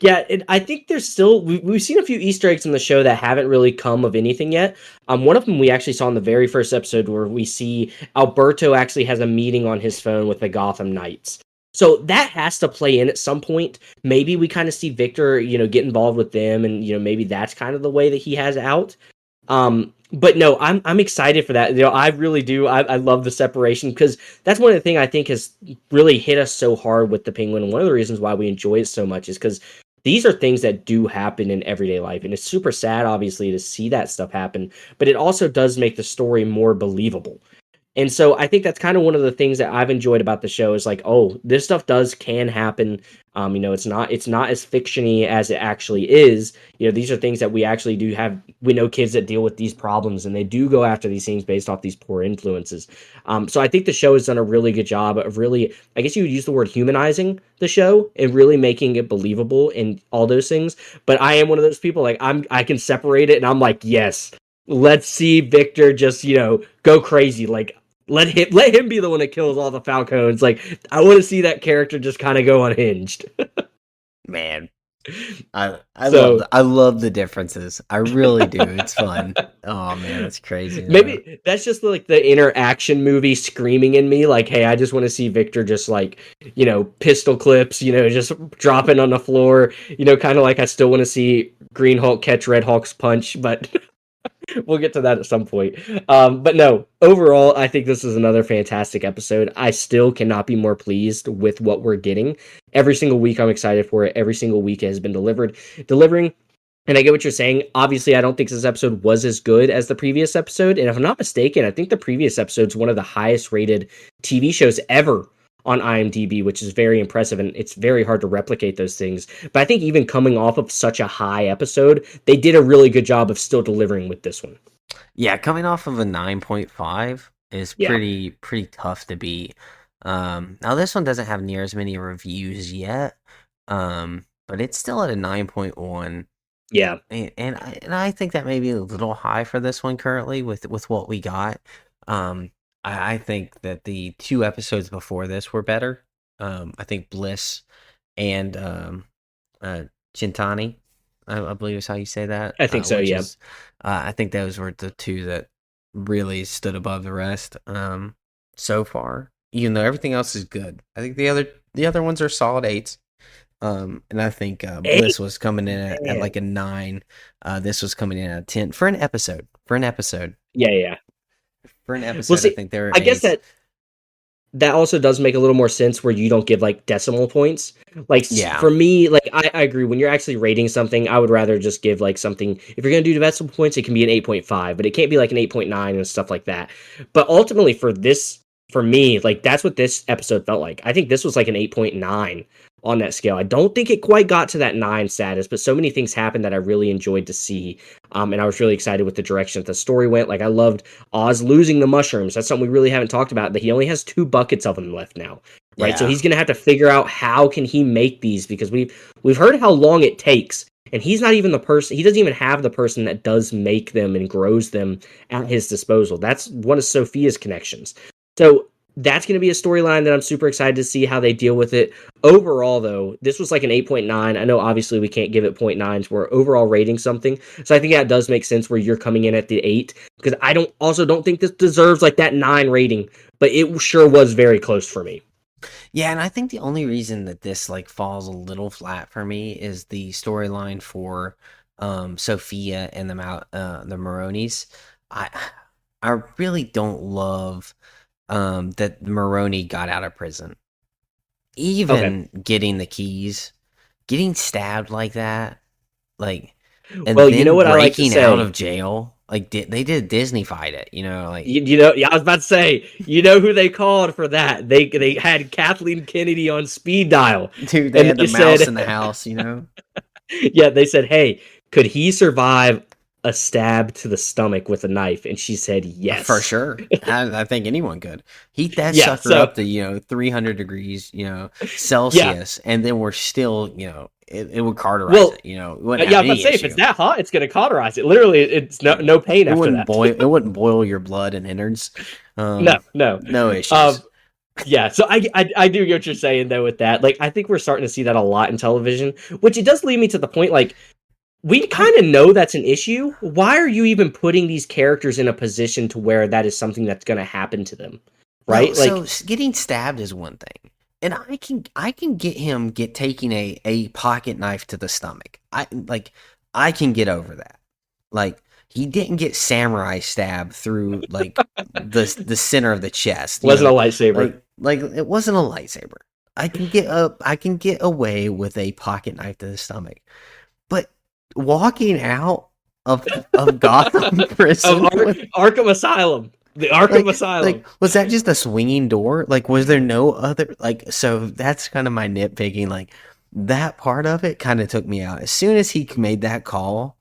Yeah, I think there's still we've seen a few Easter eggs in the show that haven't really come of anything yet. One of them we actually saw in the very first episode where we see Alberto actually has a meeting on his phone with the Gotham Knights. So that has to play in at some point. Maybe we kind of see Victor, get involved with them, and maybe that's kind of the way that he has out. But no, I'm excited for that. I really do. I love the separation because that's one of the things I think has really hit us so hard with the Penguin. And one of the reasons why we enjoy it so much is because these are things that do happen in everyday life, and it's super sad, obviously, to see that stuff happen. But it also does make the story more believable. And so I think that's kind of one of the things that I've enjoyed about the show is like, oh, this stuff can happen. It's not as fictiony as it actually is. These are things that we actually do have. We know kids that deal with these problems, and they do go after these things based off these poor influences. So I think the show has done a really good job of really, I guess you would use the word humanizing the show and really making it believable and all those things. But I am one of those people like I can separate it, and I'm like, yes, let's see Victor just go crazy. Like let him be the one that kills all the Falcons. Like I want to see that character just kind of go unhinged. Man, I So love the differences. I really do. It's fun. Oh man, that's crazy though. maybe that's just like the inner action movie screaming in me. Like, hey, I just want to see Victor just like pistol clips. Just dropping on the floor. Kind of like I still want to see Green Hulk catch Red Hulk's punch, but we'll get to that at some point. But no, overall, I think this is another fantastic episode. I still cannot be more pleased with what we're getting. Every single week, I'm excited for it. Every single week it has been delivering. And I get what you're saying. Obviously, I don't think this episode was as good as the previous episode. And if I'm not mistaken, I think the previous episode is one of the highest rated TV shows ever on IMDb, which is very impressive. And it's very hard to replicate those things. But I think even coming off of such a high episode, they did a really good job of still delivering with this one. Yeah, coming off of a 9.5 is Yeah. pretty tough to beat. Now this one doesn't have near as many reviews yet, but it's still at a 9.1, Yeah. and I think that may be a little high for this one currently with what we got. I think that the two episodes before this were better. I think Bliss and uh, Chintani, I believe is how you say that. I think so. Which Yeah. is, I think those were the two that really stood above the rest so far. Even though everything else is good, I think the other ones are solid eights. And I think Hey, Bliss was coming in at man. like a 9. This was coming in at a 10 for an episode. For an episode. Yeah. Yeah. For an Well, episode, I see, think they were I guess eights. that also does make a little more sense where you don't give like decimal points. Like Yeah. for me, like I agree. When you're actually rating something, I would rather just give like something. If you're gonna do decimal points, it can be an 8.5, but it can't be like an 8.9 and stuff like that. But ultimately, for me, like that's what this episode felt like. I think this was like an 8.9 on that scale. I don't think it quite got to that 9 status, but so many things happened that I really enjoyed to see. And I was really excited with the direction that the story went. Like I loved Oz losing the mushrooms. That's something we really haven't talked about. That he only has 2 buckets of them left now, right? So Yeah. he's gonna have to figure out how can he make these because we've heard how long it takes, and he's not even the person. He doesn't even have the person that does make them and grows them at his disposal. That's one of Sophia's connections. So that's going to be a storyline that I'm super excited to see how they deal with it. Overall, though, this was like an 8.9. I know obviously we can't give it 0.9s. We're overall rating something. So I think that does make sense where you're coming in at the 8 because I don't think this deserves like that 9 rating, but it sure was very close for me. Yeah, and I think the only reason that this like falls a little flat for me is the storyline for Sophia and the Maronis. I I really don't love that Maroni got out of prison. Okay. Even getting the keys, getting stabbed like that, like and Well, you know then what I like to breaking out of say. jail. Like they did Disney-fied it, like You know, yeah, I was about to say, you know who they called for that? They had Kathleen Kennedy on speed dial, dude, they and had the they mouse in said, the house. yeah, they said, hey, could he survive a stab to the stomach with a knife? And she said For yes. sure. I think anyone could. Heat that Yeah, sucker so up to, 300 degrees, yeah, Celsius, and then we're still, it would cauterize well, it, it wouldn't yeah, have I was about to any say if it's issue. that hot, it's gonna cauterize it. Literally, it's Yeah. no pain It after wouldn't that. boil, it wouldn't boil your blood and innards. No, no. No Um, issues. yeah, so I do get what you're saying though with that. Like, I think we're starting to see that a lot in television, which it does lead me to the point like we I kind of know that's an issue. Why are you even putting these characters in a position to where that is something that's going to happen to them? Well, Right? so Like, getting stabbed is one thing, and I can get taking a pocket knife to the stomach. I can get over that. Like he didn't get samurai stabbed through like the center of the chest, wasn't a lightsaber. like it wasn't a lightsaber. I can get away with a pocket knife to the stomach, but walking out of Gotham Of prison with Arkham Asylum. The Arkham like Asylum. was that just a swinging door? Like was there no other so that's kind of my nitpicking. Like that part of it kind of took me out. As soon as he made that call,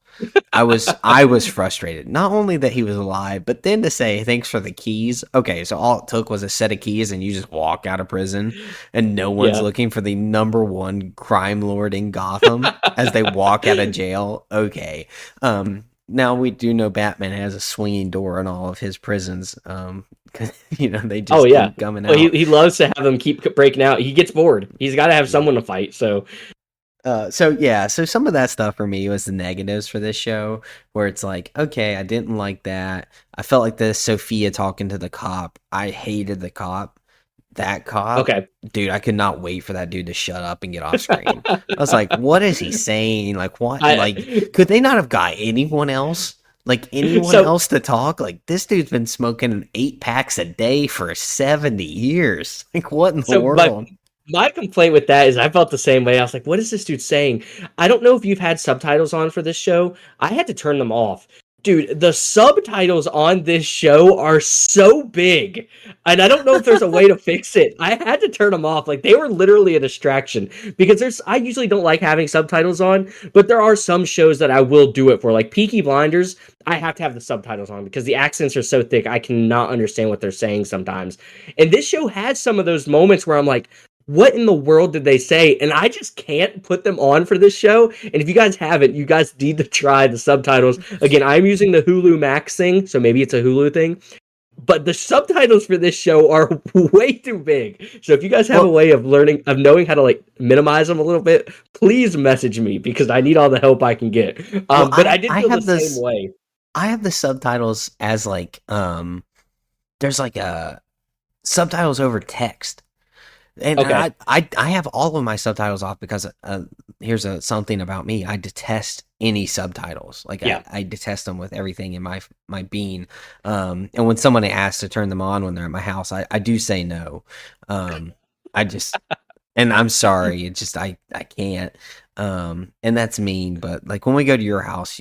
I was frustrated. Not only that he was alive, but then to say thanks for the keys. Okay, so all it took was a set of keys and you just walk out of prison and no one's Yeah. looking for the number one crime lord in Gotham as they walk out of jail. Okay. Now we do know Batman has a swinging door in all of his prisons. 'Cause, they Oh just yeah. keep coming Well, out. he loves to have them keep breaking out. He gets bored. He's got to have Yeah. someone to fight. So So yeah, so some of that stuff for me was the negatives for this show, where it's like, okay, I didn't like that. I felt like this Sophia talking to the cop. I hated the cop. That cop, okay. dude, I could not wait for that dude to shut up and get off screen. I was like, what is he saying? Like, what? Like, I could they not have got anyone else? Like anyone so else to talk? Like this dude's been smoking 8 packs a day for 70 years. Like what in the so world? my complaint with that is I felt the same way. I was like, what is this dude saying? I don't know if you've had subtitles on for this show. I had to turn them off. Dude, the subtitles on this show are so big. And I don't know if there's a way to fix it. I had to turn them off. Like they were literally a distraction because I usually don't like having subtitles on, but there are some shows that I will do it for. Like Peaky Blinders, I have to have the subtitles on because the accents are so thick I cannot understand what they're saying sometimes. And this show has some of those moments where I'm like, what in the world did they say? And I just can't put them on for this show. And if you guys haven't, you guys need to try the subtitles. Again, I'm using the Hulu Max thing, so maybe it's a Hulu thing. But the subtitles for this show are way too big. So if you guys have a Well, way of knowing how to like minimize them a little bit, please message me because I need all the help I can get. well, But I did I feel the have same this. way. I have the subtitles as like there's like a subtitles over text. And Okay. I have all of my subtitles off because here's something about me. I detest any subtitles. Like Yeah. I detest them with everything in my being. And when someone asks to turn them on when they're at my house, I do say no. I just and I'm sorry. It's just I can't. And that's mean, but like when we go to your house,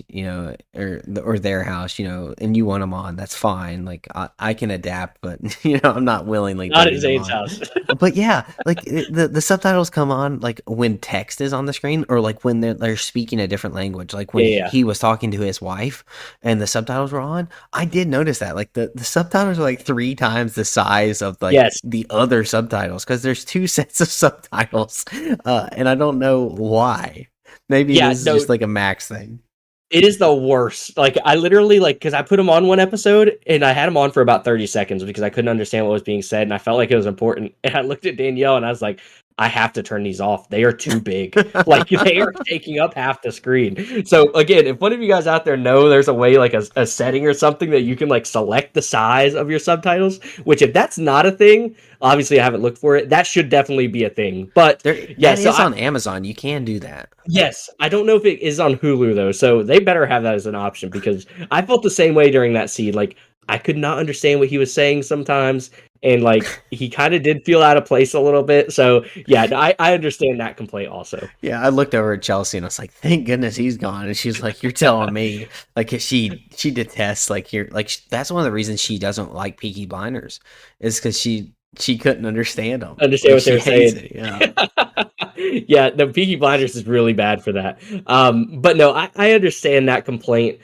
or their house, and you want them on, that's fine. Like I can adapt, but I'm not willingly Not at putting them Zane's on. house. But yeah, like the subtitles come on like when text is on the screen, or like when they're speaking a different language. Like when Yeah, yeah. he was talking to his wife, and the subtitles were on. I did notice that like the subtitles are like 3 times the size of like Yes. the other subtitles because there's 2 sets of subtitles, and I don't know why. Maybe Yeah, this is no, just like a Max thing. it is the worst. Like I literally because I put him on one episode and I had him on for about 30 seconds because I couldn't understand what was being said and I felt like it was important. And I looked at Danielle and I was like, I have to turn these off. They are too big. Like they are taking up half the screen. So again, if one of you guys out there know there's a way like a setting or something that you can like select the size of your subtitles, which if that's not a thing, obviously I haven't looked for it. That should definitely be a thing. But yeah, That so is on Amazon. You can do that. yes, I don't know if it is on Hulu though, so they better have that as an option because I felt the same way during that scene. Like I could not understand what he was saying sometimes, and like he kind of did feel out of place a little bit. So yeah, I understand that complaint also. Yeah, I looked over at Chelsea and I was like, "Thank goodness he's gone." And she's like, "You're telling me like she detests like here like that's one of the reasons she doesn't like Peaky Blinders is because she couldn't understand them. Understand Like what they she were hates saying. it. Yeah. Yeah, the Peaky Blinders is really bad for that. But no, I understand that complaint.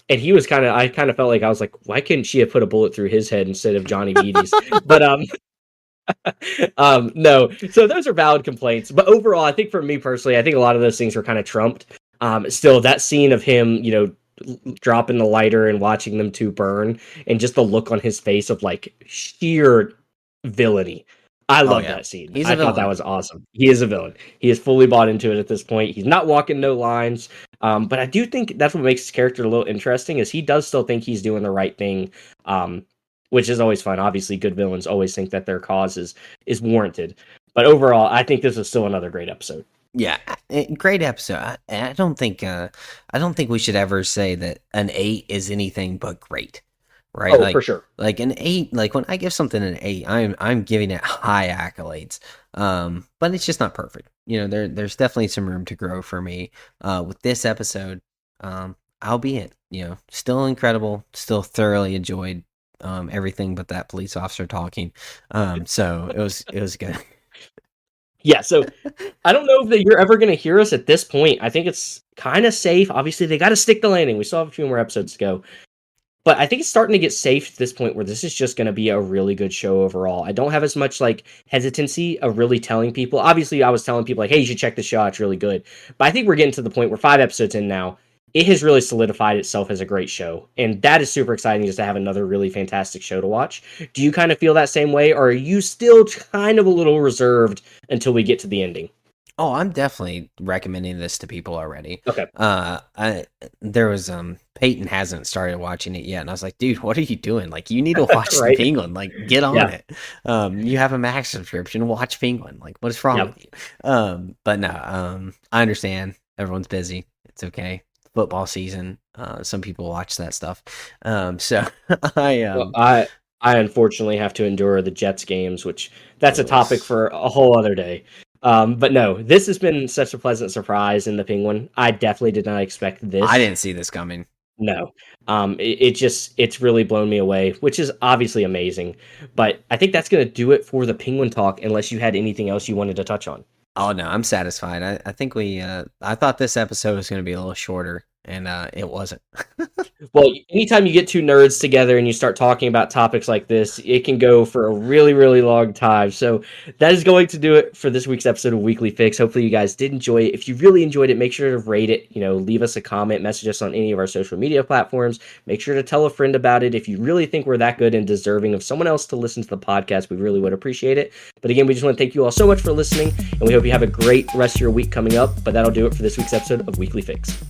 And he was I kind of felt like I was like, why couldn't she have put a bullet through his head instead of Johnny Beatty's? But no, so those are valid complaints. But overall, I think for me personally, I think a lot of those things were kind of trumped. Still, that scene of him, dropping the lighter and watching them two burn, and just the look on his face of like sheer villainy. I Oh love yeah. that scene. He's a I thought that villain. was awesome. He is a villain. He is fully bought into it at this point. He's not walking no lines. But I do think that's what makes his character a little interesting, is he does still think he's doing the right thing. Which is always fun. Obviously, good villains always think that their cause is warranted. But overall, I think this is still another great episode. Yeah, great episode. I don't think we should ever say that an 8 is anything but great, right? Oh, for sure. Like an 8, like when I give something an 8, I'm giving it high accolades. But it's just not perfect. There's definitely some room to grow for me. With this episode, albeit, still incredible, still thoroughly enjoyed everything but that police officer talking. So it was good. Yeah, so I don't know if you're ever going to hear us at this point. I think it's kind of safe. Obviously, they got to stick the landing. We still have a few more episodes to go. But I think it's starting to get safe at this point where this is just going to be a really good show overall. I don't have as much like hesitancy of really telling people. Obviously, I was telling people like, hey, you should check the show out. It's really good. But I think we're getting to the point where 5 episodes in now, it has really solidified itself as a great show. And that is super exciting just to have another really fantastic show to watch. Do you kind of feel that same way? Or are you still kind of a little reserved until we get to the ending? Oh, I'm definitely recommending this to people already. Okay. There was Peyton hasn't started watching it yet, and I was like, dude, what are you doing? Like, you need to watch the Right? Penguin. Like, get on Yeah. it. You have a Max subscription. Watch Penguin. Like, what is wrong Yep. with you? But no, I understand. Everyone's busy. It's okay. Football season. Some people watch that stuff. So Well, I unfortunately have to endure the Jets games, which that's a topic was- for a whole other day. But no, this has been such a pleasant surprise in the Penguin. I definitely did not expect this. I didn't see this coming. No. It's really blown me away, which is obviously amazing. But I think that's going to do it for the Penguin talk, unless you had anything else you wanted to touch on. Oh no, I'm satisfied. I think I thought this episode was going to be a little shorter, and it wasn't. Well, anytime you get two nerds together and you start talking about topics like this, it can go for a really, really long time. So that is going to do it for this week's episode of Weekly Fix. Hopefully you guys did enjoy it. If you really enjoyed it, make sure to rate it, leave us a comment, message us on any of our social media platforms. Make sure to tell a friend about it. If you really think we're that good and deserving of someone else to listen to the podcast, we really would appreciate it. But again, we just want to thank you all so much for listening, and we hope you have a great rest of your week coming up. But that'll do it for this week's episode of Weekly Fix.